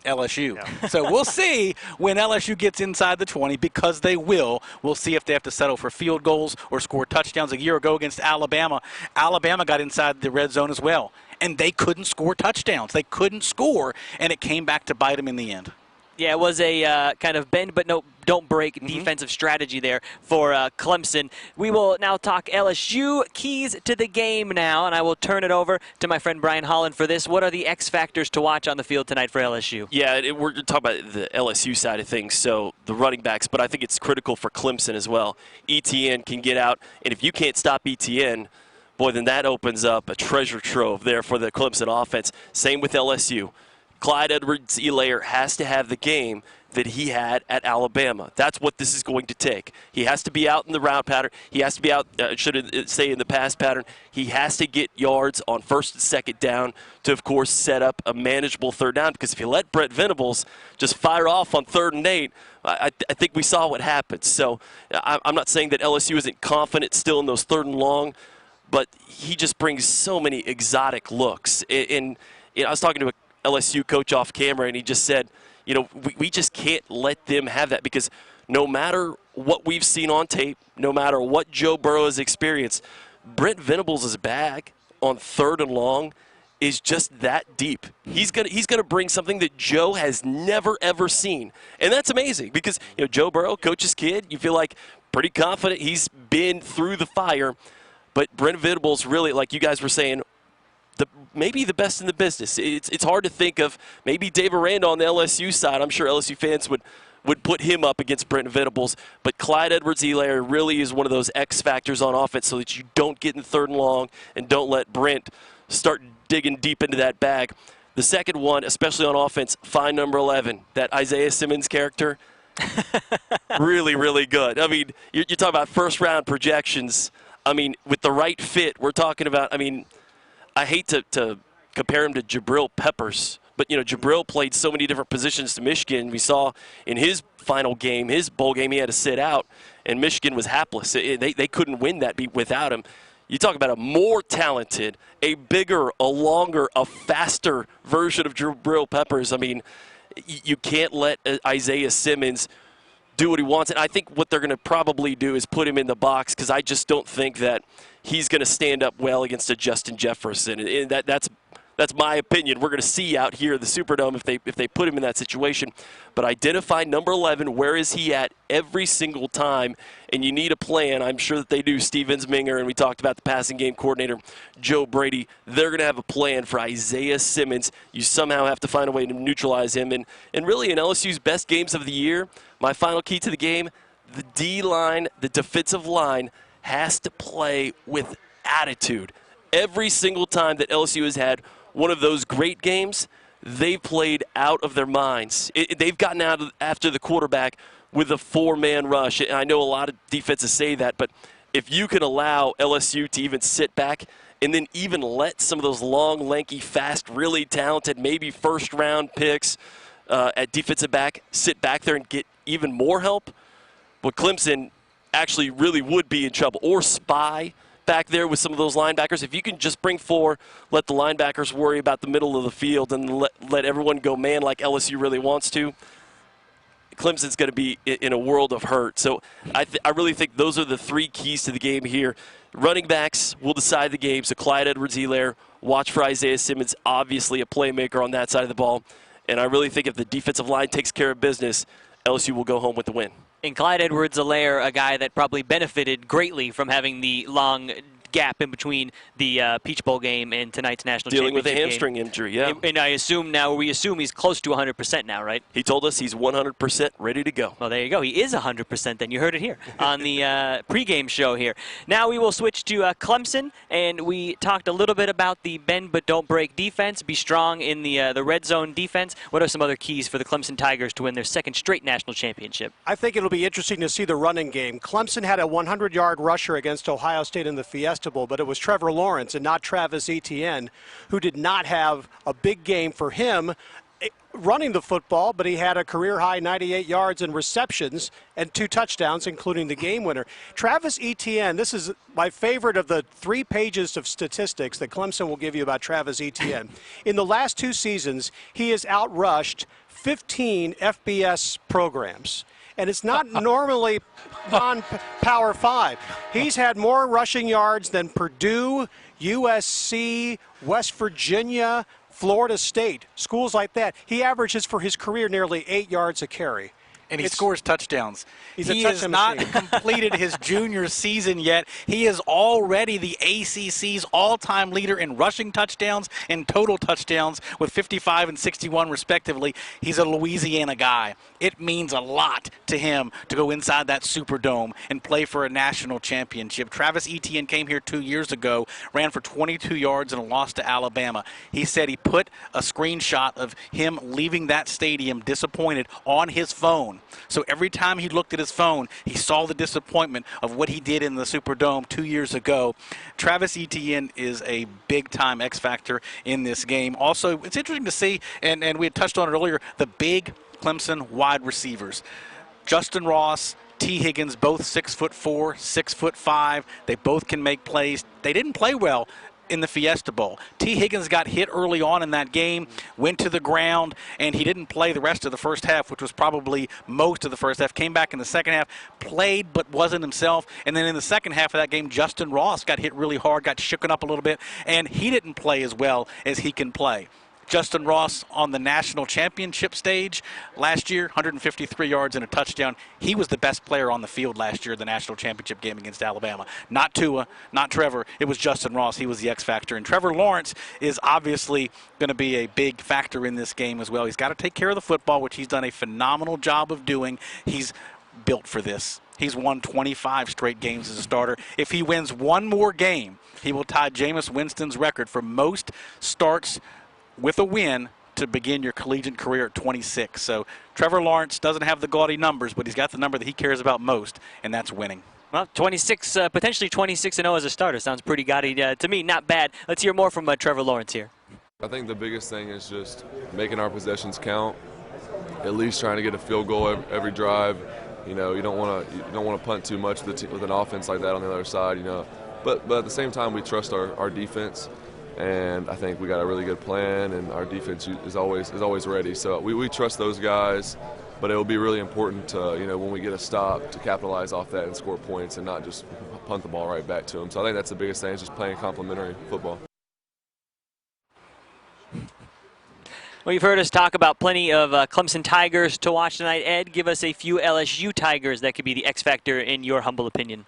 LSU. Yeah. So we'll see when LSU gets inside the 20, because they will. We'll see if they have to settle for field goals or score touchdowns. A year ago against Alabama, Alabama got inside the red zone as well, and they couldn't score touchdowns. They couldn't score, and it came back to bite them in the end. Yeah, it was a kind of bend but no don't break defensive strategy there for Clemson. We will now talk LSU keys to the game now, and I will turn it over to my friend Brian Holland for this. What are the X factors to watch on the field tonight for LSU? Yeah, we're talking about the LSU side of things, so the running backs, but I think it's critical for Clemson as well. ETN can get out, and if you can't stop ETN, boy, then that opens up a treasure trove there for the Clemson offense. Same with LSU. Clyde Edwards-Helaire has to have the game that he had at Alabama. That's what this is going to take. He has to be out in the route pattern. He has to be out, in the pass pattern. He has to get yards on first and second down to, of course, set up a manageable third down. Because if you let Brent Venables just fire off on 3rd and 8, I think we saw what happened. So I'm not saying that LSU isn't confident still in those 3rd and long, but he just brings so many exotic looks. And I was talking to a LSU coach off camera, and he just said, we just can't let them have that, because no matter what we've seen on tape, no matter what Joe Burrow has experienced, Brent Venables' bag on 3rd and long is just that deep. He's gonna bring something that Joe has never ever seen, and that's amazing, because Joe Burrow, coach's kid, you feel like pretty confident he's been through the fire, but Brent Venables really, like you guys were saying, maybe the best in the business. It's hard to think of maybe Dave Aranda on the LSU side. I'm sure LSU fans would put him up against Brent Venables. But Clyde Edwards-Helaire really is one of those X factors on offense, so that you don't get in 3rd and long and don't let Brent start digging deep into that bag. The second one, especially on offense, find number 11, that Isaiah Simmons character. Really, really good. I mean, you're talking about first-round projections. I mean, with the right fit, we're talking about, I hate to compare him to Jabril Peppers, but, Jabril played so many different positions to Michigan. We saw in his final game, his bowl game, he had to sit out, and Michigan was hapless. They couldn't win that beat without him. You talk about a more talented, a bigger, a longer, a faster version of Jabril Peppers. I mean, you can't let Isaiah Simmons do what he wants. And I think what they're going to probably do is put him in the box, because I just don't think that he's going to stand up well against a Justin Jefferson. And that's That's my opinion. We're going to see out here at the Superdome if they put him in that situation. But identify number 11. Where is he at every single time? And you need a plan. I'm sure that they do. Steve Ensminger, and we talked about the passing game coordinator, Joe Brady. They're going to have a plan for Isaiah Simmons. You somehow have to find a way to neutralize him. And really, in LSU's best games of the year, my final key to the game, the D-line, the defensive line, has to play with attitude. Every single time that LSU has had one of those great games, they've played out of their minds. They've gotten out after the quarterback with a 4-man rush. And I know a lot of defenses say that, but if you can allow LSU to even sit back and then even let some of those long, lanky, fast, really talented, maybe first-round picks at defensive back sit back there and get even more help, well, Clemson actually really would be in trouble. Or spy back there with some of those linebackers. If you can just bring 4, let the linebackers worry about the middle of the field and let everyone go man like LSU really wants to, Clemson's going to be in a world of hurt. So I really think those are the 3 keys to the game here. Running backs will decide the game. So Clyde Edwards-Helaire, watch for Isaiah Simmons, obviously a playmaker on that side of the ball. And I really think if the defensive line takes care of business, LSU will go home with the win. And Clyde Edwards-Helaire, a guy that probably benefited greatly from having the long gap in between the Peach Bowl game and tonight's national championship Dealing with a hamstring game. injury, yeah. And I assume now, we assume he's close to 100% now, right? He told us he's 100% ready to go. Well, there you go. He is 100% then. You heard it here on the pregame show here. Now we will switch to Clemson, and we talked a little bit about the bend but don't break defense, be strong in the red zone defense. What are some other keys for the Clemson Tigers to win their 2nd straight national championship? I think it'll be interesting to see the running game. Clemson had a 100-yard rusher against Ohio State in the Fiesta Bowl, but it was Trevor Lawrence and not Travis Etienne, who did not have a big game for him running the football, but he had a career-high 98 yards and receptions and 2 touchdowns, including the game winner. Travis Etienne, this is my favorite of the 3 pages of statistics that Clemson will give you about Travis Etienne. In the last 2 seasons, he has outrushed 15 FBS programs. And it's not normally non-Power 5. He's had more rushing yards than Purdue, USC, West Virginia, Florida State, schools like that. He averages for his career nearly 8 yards a carry. And he scores touchdowns. He has not completed his junior season yet. He is already the ACC's all-time leader in rushing touchdowns and total touchdowns with 55 and 61 respectively. He's a Louisiana guy. It means a lot to him to go inside that Superdome and play for a national championship. Travis Etienne came here 2 years ago, ran for 22 yards and a loss to Alabama. He said he put a screenshot of him leaving that stadium disappointed on his phone. So every time he looked at his phone, he saw the disappointment of what he did in the Superdome 2 years ago. Travis Etienne is a big-time X factor in this game. Also, it's interesting to see, and we had touched on it earlier, the big Clemson wide receivers. Justin Ross, T. Higgins, both 6'4", 6'5". They both can make plays. They didn't play well in the Fiesta Bowl. T. Higgins got hit early on in that game, went to the ground, and he didn't play the rest of the first half, which was probably most of the first half. Came back in the second half, played but wasn't himself. And then in the second half of that game, Justin Ross got hit really hard, got shooken up a little bit, and he didn't play as well as he can play. Justin Ross on the national championship stage last year, 153 yards and a touchdown. He was the best player on the field last year in the national championship game against Alabama. Not Tua, not Trevor. It was Justin Ross. He was the X factor. And Trevor Lawrence is obviously going to be a big factor in this game as well. He's got to take care of the football, which he's done a phenomenal job of doing. He's built for this. He's won 25 straight games as a starter. If he wins one more game, he will tie Jameis Winston's record for most starts with a win to begin your collegiate career at 26. So Trevor Lawrence doesn't have the gaudy numbers, but he's got the number that he cares about most, and that's winning. Well, 26, potentially 26-0 as a starter. Sounds pretty gaudy to me. Not bad. Let's hear more from Trevor Lawrence here. I think the biggest thing is just making our possessions count. At least trying to get a field goal every drive. You know, you don't want to punt too much with an offense like that on the other side. You know, but at the same time, we trust our defense. And I think we got a really good plan, and our defense is always ready. So we trust those guys, but it will be really important to, you know, when we get a stop, to capitalize off that and score points and not just punt the ball right back to them. So I think that's the biggest thing, is just playing complementary football. Well, you've heard us talk about plenty of Clemson Tigers to watch tonight. Ed, give us a few LSU Tigers that could be the X factor in your humble opinion.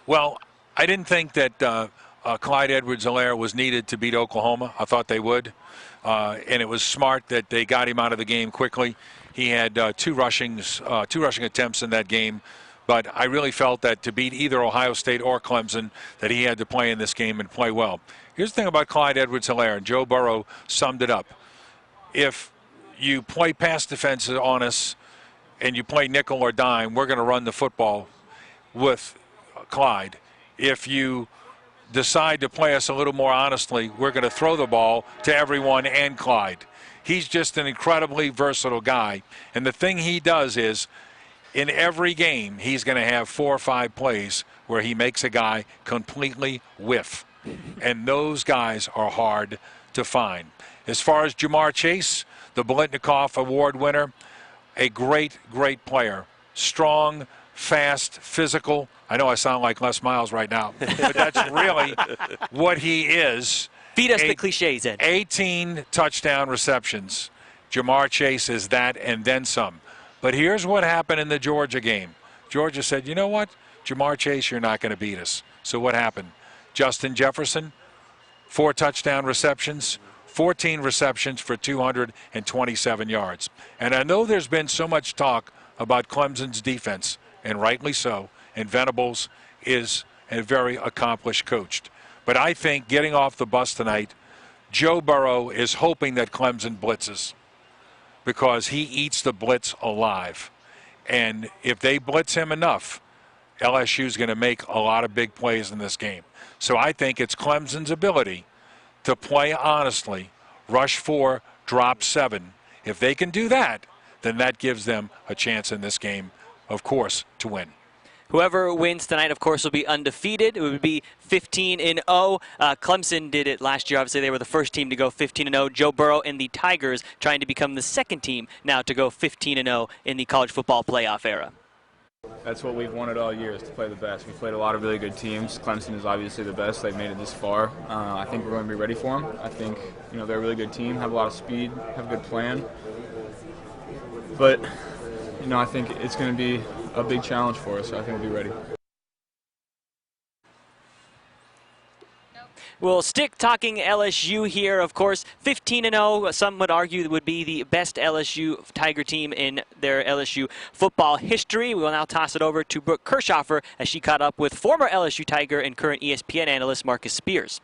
Well, I didn't think that Clyde Edwards-Helaire was needed to beat Oklahoma. I thought they would. And it was smart that they got him out of the game quickly. He had two rushing attempts in that game. But I really felt that to beat either Ohio State or Clemson, that he had to play in this game and play well. Here's the thing about Clyde Edwards-Helaire, and Joe Burrow summed it up. If you play pass defense on us and you play nickel or dime, we're going to run the football with Clyde. If you decide to play us a little more honestly, we're going to throw the ball to everyone and Clyde. He's just an incredibly versatile guy. And the thing he does is, in every game, he's going to have 4 or 5 plays where he makes a guy completely whiff. And those guys are hard to find. As far as Jamar Chase, the Biletnikoff Award winner, a great, great player. Strong, fast, physical. I know I sound like Les Miles right now, but that's really what he is. Feed us the cliches, Ed. 18 touchdown receptions. Jamar Chase is that and then some. But here's what happened in the Georgia game. Georgia said, you know what? Jamar Chase, you're not going to beat us. So what happened? Justin Jefferson, 4 touchdown receptions, 14 receptions for 227 yards. And I know there's been so much talk about Clemson's defense, and rightly so, and Venables is a very accomplished coach. But I think getting off the bus tonight, Joe Burrow is hoping that Clemson blitzes because he eats the blitz alive. And if they blitz him enough, LSU is going to make a lot of big plays in this game. So I think it's Clemson's ability to play honestly, rush 4, drop 7. If they can do that, then that gives them a chance in this game, of course, to win. Whoever wins tonight, of course, will be undefeated. It would be 15-0. Clemson did it last year. Obviously, they were the first team to go 15-0. Joe Burrow and the Tigers trying to become the second team now to go 15-0 in the college football playoff era. That's what we've wanted all year, is to play the best. We've played a lot of really good teams. Clemson is obviously the best. They've made it this far. I think we're going to be ready for them. I think they're a really good team, have a lot of speed, have a good plan. But I think it's going to be a big challenge for us. So I think we'll be ready. We'll stick talking LSU here, of course. 15-0, some would argue would be the best LSU Tiger team in their LSU football history. We will now toss it over to Brooke Kirchhofer as she caught up with former LSU Tiger and current ESPN analyst Marcus Spears.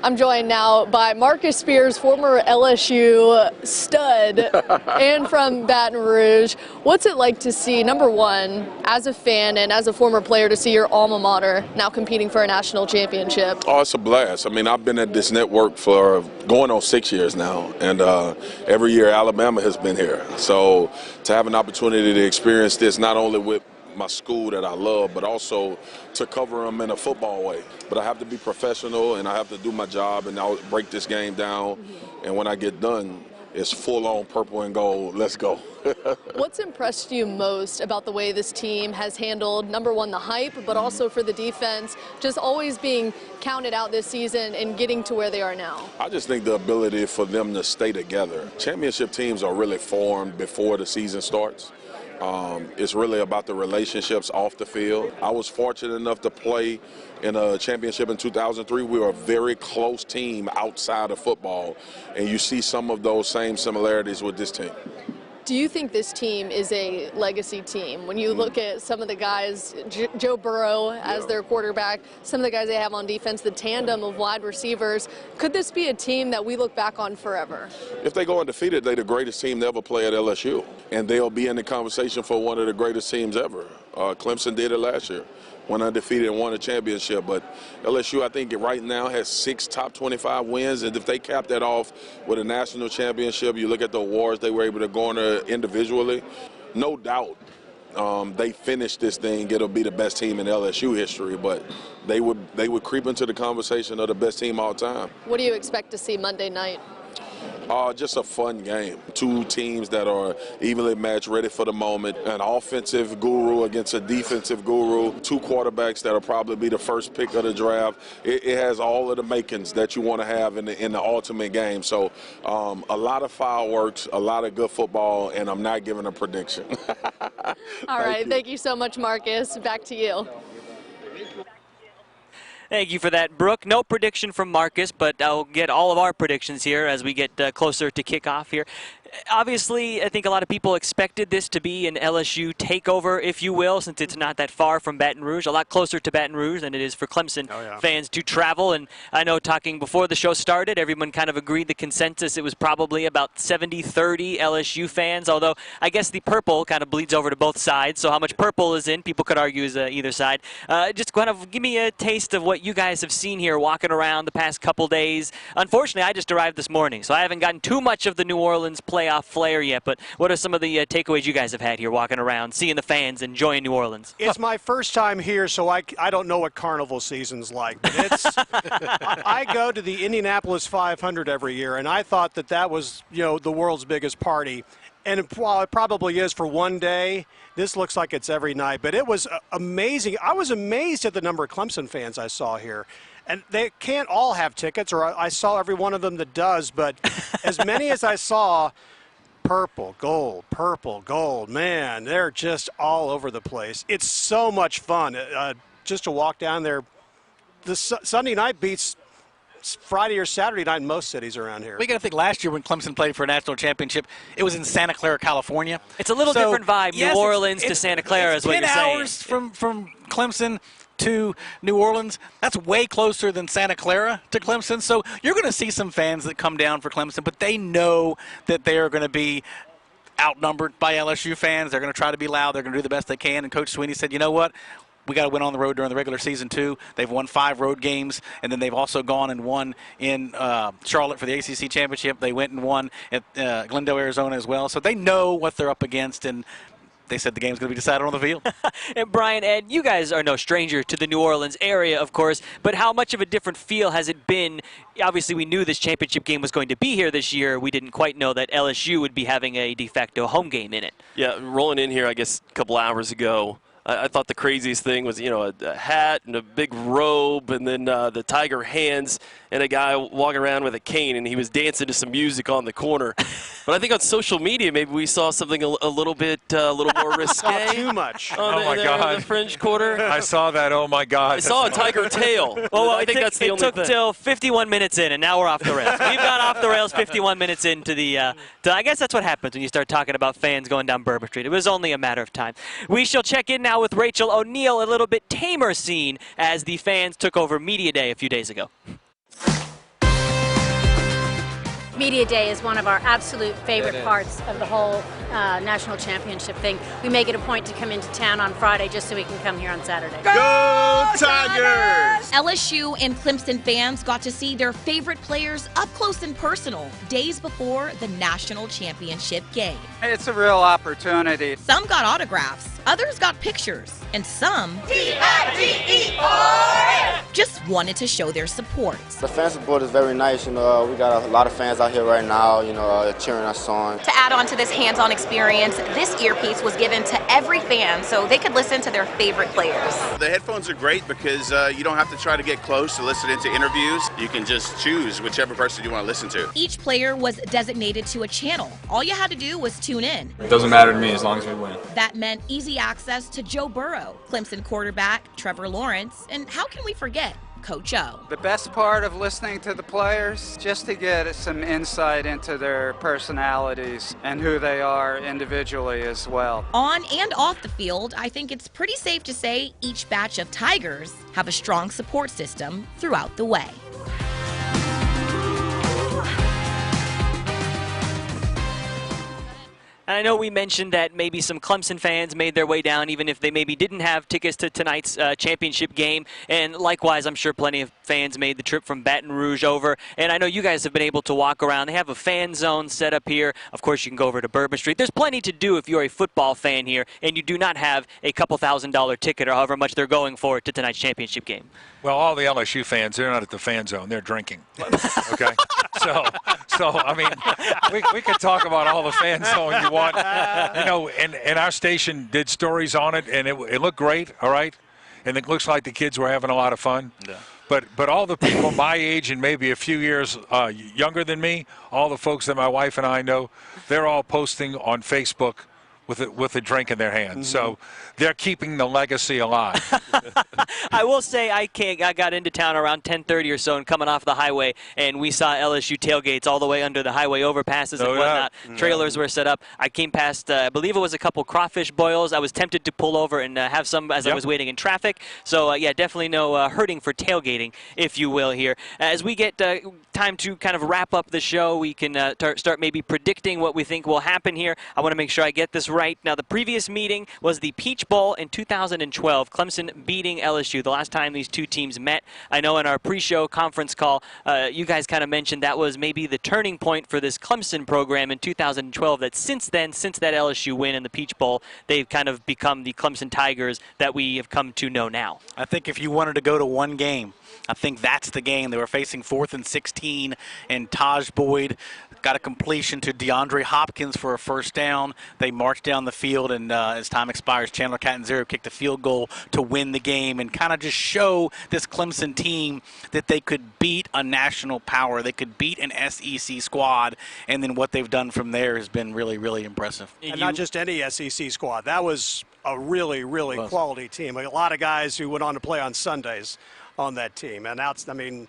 I'm joined now by Marcus Spears, former LSU stud and from Baton Rouge. What's it like to see, number one, as a fan and as a former player, to see your alma mater now competing for a national championship? Oh, it's a blast. I mean, I've been at this network for going on 6 years now, and every year Alabama has been here. So to have an opportunity to experience this not only with my school that I love, but also to cover them in a football way. But I have to be professional, and I have to do my job, and I'll break this game down. And when I get done, it's full-on purple and gold. Let's go. What's impressed you most about the way this team has handled, number one, the hype, but also for the defense, just always being counted out this season and getting to where they are now? I just think the ability for them to stay together. Championship teams are really formed before the season starts. It's really about the relationships off the field. I was fortunate enough to play in a championship in 2003. We were a very close team outside of football, and you see some of those same similarities with this team. Do you think this team is a legacy team? When you look at some of the guys, Joe Burrow as their quarterback, some of the guys they have on defense, the tandem of wide receivers, could this be a team that we look back on forever? If they go undefeated, they're the greatest team to ever play at LSU, and they'll be in the conversation for one of the greatest teams ever. Clemson did it last year, went undefeated and won a championship. But LSU, I think, right now has 6 top 25 wins, and if they cap that off with a national championship, you look at the awards they were able to garner individually, no doubt they finish this thing, it'll be the best team in LSU history, but they would creep into the conversation of the best team all time. What do you expect to see Monday night? Just a fun game. Two teams that are evenly matched, ready for the moment. An offensive guru against a defensive guru. Two quarterbacks that will probably be the first pick of the draft. It has all of the makings that you want to have in the ultimate game. So a lot of fireworks, a lot of good football, and I'm not giving a prediction. All right, thank you so much, Marcus. Back to you. Thank you for that, Brooke. No prediction from Marcus, but I'll get all of our predictions here as we get closer to kickoff here. Obviously, I think a lot of people expected this to be an LSU takeover, if you will, since it's not that far from Baton Rouge, a lot closer to Baton Rouge than it is for Clemson fans to travel. And I know talking before the show started, everyone kind of agreed the consensus. It was probably about 70-30 LSU fans, although I guess the purple kind of bleeds over to both sides. So how much purple is in, people could argue is either side. Just kind of give me a taste of what you guys have seen here walking around the past couple days. Unfortunately, I just arrived this morning, so I haven't gotten too much of the New Orleans playoff flair yet, but what are some of the takeaways you guys have had here walking around, seeing the fans, enjoying New Orleans? It's my first time here, so I don't know what carnival season's like. But it's I go to the Indianapolis 500 every year, and I thought that was, the world's biggest party. And while it probably is for one day, this looks like it's every night. But it was amazing. I was amazed at the number of Clemson fans I saw here. And they can't all have tickets, or I saw every one of them that does, but as many as I saw, purple, gold, man, they're just all over the place. It's so much fun just to walk down there. The Sunday night beats Friday or Saturday night in most cities around here. We got to think last year when Clemson played for a national championship, it was in Santa Clara, California. It's a little different vibe, yes, New Orleans to Santa Clara is what you're saying. 10 hours from Clemson to New Orleans. That's way closer than Santa Clara to Clemson. So you're going to see some fans that come down for Clemson, but they know that they are going to be outnumbered by LSU fans. They're going to try to be loud. They're going to do the best they can. And Coach Sweeney said, you know what? We got to win on the road during the regular season, too. They've won 5 road games, and then they've also gone and won in Charlotte for the ACC Championship. They went and won at Glendale, Arizona as well. So they know what they're up against, and they said the game's going to be decided on the field. And Brian, Ed, you guys are no stranger to the New Orleans area, of course, but how much of a different feel has it been? Obviously, we knew this championship game was going to be here this year. We didn't quite know that LSU would be having a de facto home game in it. Yeah, rolling in here, I guess, a couple hours ago, I thought the craziest thing was, a hat and a big robe and then the tiger hands and a guy walking around with a cane, and he was dancing to some music on the corner. But I think on social media, maybe we saw something a little more risque. Not too much. Oh, my God. The fringe quarter. I saw that. Oh, my God. I saw a tiger tail. Well, I think that's the only thing. It took till 51 minutes in, and now we're off the rails. We've got off the rails 51 minutes into the I guess that's what happens when you start talking about fans going down Bourbon Street. It was only a matter of time. We shall check in now with Rachel O'Neal, a little bit tamer scene as the fans took over Media Day a few days ago. Media Day is one of our absolute favorite parts of the whole national championship thing. We make it a point to come into town on Friday just so we can come here on Saturday. Go Tigers! LSU and Clemson fans got to see their favorite players up close and personal days before the national championship game. It's a real opportunity. Some got autographs, others got pictures, and some just wanted to show their support. The fan support is very nice. We got a lot of fans out here right now, cheering us on. To add on to this hands-on experience, this earpiece was given to every fan so they could listen to their favorite players. The headphones are great because you don't have to try to get close to listen into interviews. You can just choose whichever person you want to listen to. Each player was designated to a channel. All you had to do was tune in. It doesn't matter to me as long as we win. That meant easy access to Joe Burrow, Clemson quarterback Trevor Lawrence, and how can we forget Coach O? The best part of listening to the players, just to get some insight into their personalities and who they are individually as well. On and off the field, I think it's pretty safe to say each batch of Tigers have a strong support system throughout the way. And I know we mentioned that maybe some Clemson fans made their way down, even if they maybe didn't have tickets to tonight's championship game. And likewise, I'm sure plenty of fans made the trip from Baton Rouge over. And I know you guys have been able to walk around. They have a fan zone set up here. Of course, you can go over to Bourbon Street. There's plenty to do if you're a football fan here and you do not have a couple $1,000 ticket or however much they're going for to tonight's championship game. Well, all the LSU fans, they're not at the fan zone. They're drinking. Okay? So I mean, we could talk about all the fan zone you want. You know, and our station did stories on it, and it looked great, all right? And it looks like the kids were having a lot of fun. Yeah. But all the people my age and maybe a few years younger than me, all the folks that my wife and I know, they're all posting on Facebook with a drink in their hand. So they're keeping the legacy alive. I will say I got into town around 10:30 or so and coming off the highway, and we saw LSU tailgates all the way under the highway overpasses and whatnot. Trailers were set up. I came past, I believe it was a couple crawfish boils. I was tempted to pull over and have some as I was waiting in traffic. So, yeah, definitely no hurting for tailgating, if you will, here. As we get time to kind of wrap up the show, we can start maybe predicting what we think will happen here. I want to make sure I get this right. Now, the previous meeting was the Peach Bowl in 2012, Clemson beating LSU, the last time these two teams met. I know in our pre-show conference call, you guys kind of mentioned that was maybe the turning point for this Clemson program in 2012, that since then, since that LSU win in the Peach Bowl, they've kind of become the Clemson Tigers that we have come to know now. I think if you wanted to go to one game, I think that's the game. They were facing 4th and 16, and Taj Boyd got a completion to DeAndre Hopkins for a first down. They marched down the field, and as time expires, Chandler Catanzaro kicked a field goal to win the game and kind of just show this Clemson team that they could beat a national power. They could beat an SEC squad, and then what they've done from there has been really, really impressive. And not just any SEC squad. That was a really, really quality team. A lot of guys who went on to play on Sundays on that team. And that's, I mean,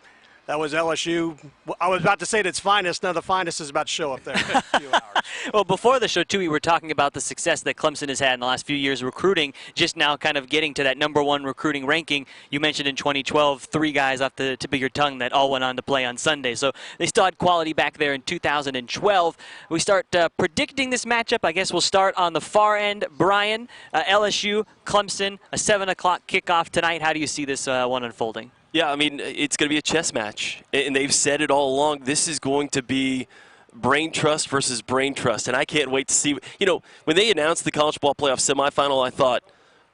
that was LSU. I was about to say at its finest. Now the finest is about to show up there in a few hours. Well, before the show, too, we were talking about the success that Clemson has had in the last few years recruiting, just now kind of getting to that #1 recruiting ranking. You mentioned in 2012, 3 guys off the tip of your tongue that all went on to play on Sunday. So they still had quality back there in 2012. We start predicting this matchup. I guess we'll start on the far end. Brian, LSU, Clemson, a 7 o'clock kickoff tonight. How do you see this one unfolding? Yeah, I mean, it's going to be a chess match. And they've said it all along. This is going to be brain trust versus brain trust. And I can't wait to see. You know, when they announced the college ball playoff semifinal, I thought,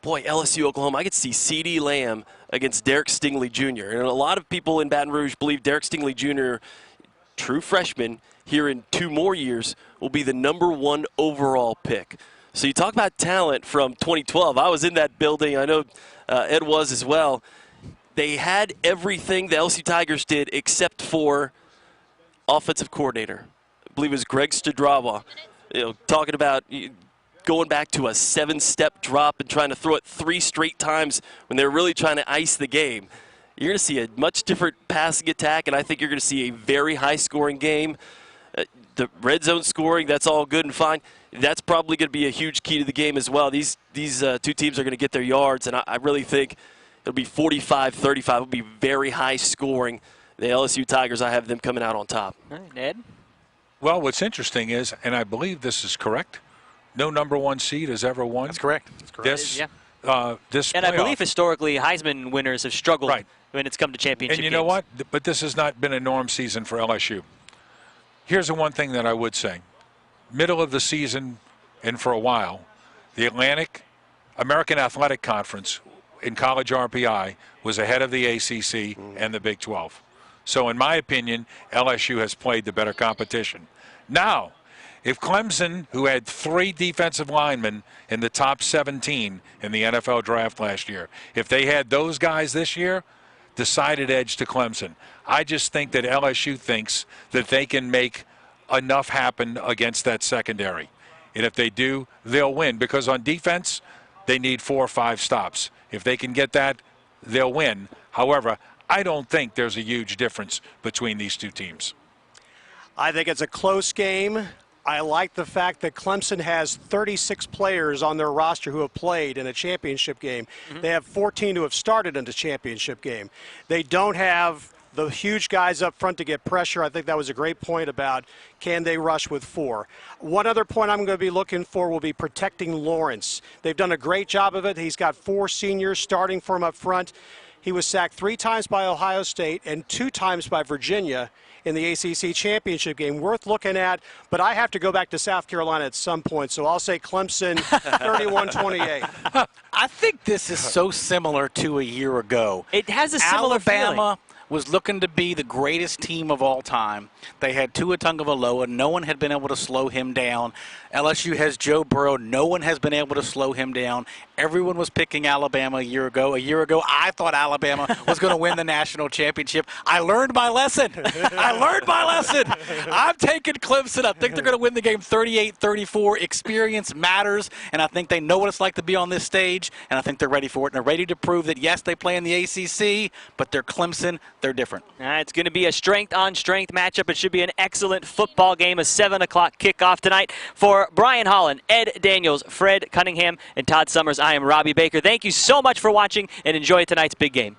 boy, LSU, Oklahoma, I could see CeeDee Lamb against Derek Stingley Jr. And a lot of people in Baton Rouge believe Derek Stingley Jr., true freshman, here in 2 more years, will be the #1 overall pick. So you talk about talent from 2012. I was in that building. I know Ed was as well. They had everything the LSU Tigers did except for offensive coordinator. I believe it was Greg Studrawa. You know, talking about going back to a 7-step drop and trying to throw it 3 straight times when they're really trying to ice the game. You're going to see a much different passing attack, and I think you're going to see a very high-scoring game. The red zone scoring, that's all good and fine. That's probably going to be a huge key to the game as well. These 2 teams are going to get their yards, and I really think it'll be 45-35. It'll be very high scoring. The LSU Tigers, I have them coming out on top. All right, Ned? Well, what's interesting is, and I believe this is correct, no #1 seed has ever won. That's correct. This and I believe historically Heisman winners have struggled when it's come to championship games. And you know what? But this has not been a norm season for LSU. Here's the one thing that I would say. Middle of the season and for a while, the American Athletic Conference in college RPI was ahead of the ACC and the Big 12. So in my opinion, LSU has played the better competition. Now, if Clemson, who had 3 defensive linemen in the top 17 in the NFL draft last year, if they had those guys this year, decided edge to Clemson. I just think that LSU thinks that they can make enough happen against that secondary. And if they do, they'll win, because on defense, they need 4 or 5 stops. If they can get that, they'll win. However, I don't think there's a huge difference between these 2 teams. I think it's a close game. I like the fact that Clemson has 36 players on their roster who have played in a championship game. They have 14 who have started in a championship game. They don't have the huge guys up front to get pressure. I think that was a great point about can they rush with 4. One other point I'm going to be looking for will be protecting Lawrence. They've done a great job of it. He's got 4 seniors starting for him up front. He was sacked 3 times by Ohio State and 2 times by Virginia in the ACC championship game. Worth looking at, but I have to go back to South Carolina at some point, so I'll say Clemson 31-28. I think this is so similar to a year ago. It has a similar Alabama was looking to be the greatest team of all time. They had Tua Tagovailoa. No one had been able to slow him down. LSU has Joe Burrow. No one has been able to slow him down. Everyone was picking Alabama a year ago. A year ago, I thought Alabama was going to win the national championship. I learned my lesson. I'm taking Clemson. I think they're going to win the game 38-34. Experience matters, and I think they know what it's like to be on this stage, and I think they're ready for it. And they're ready to prove that, yes, they play in the ACC, but they're Clemson. They're different. It's going to be a strength-on-strength matchup. It should be an excellent football game, a 7 o'clock kickoff tonight. For Brian Holland, Ed Daniels, Fred Cunningham, and Todd Summers, I am Robbie Baker. Thank you so much for watching, and enjoy tonight's big game.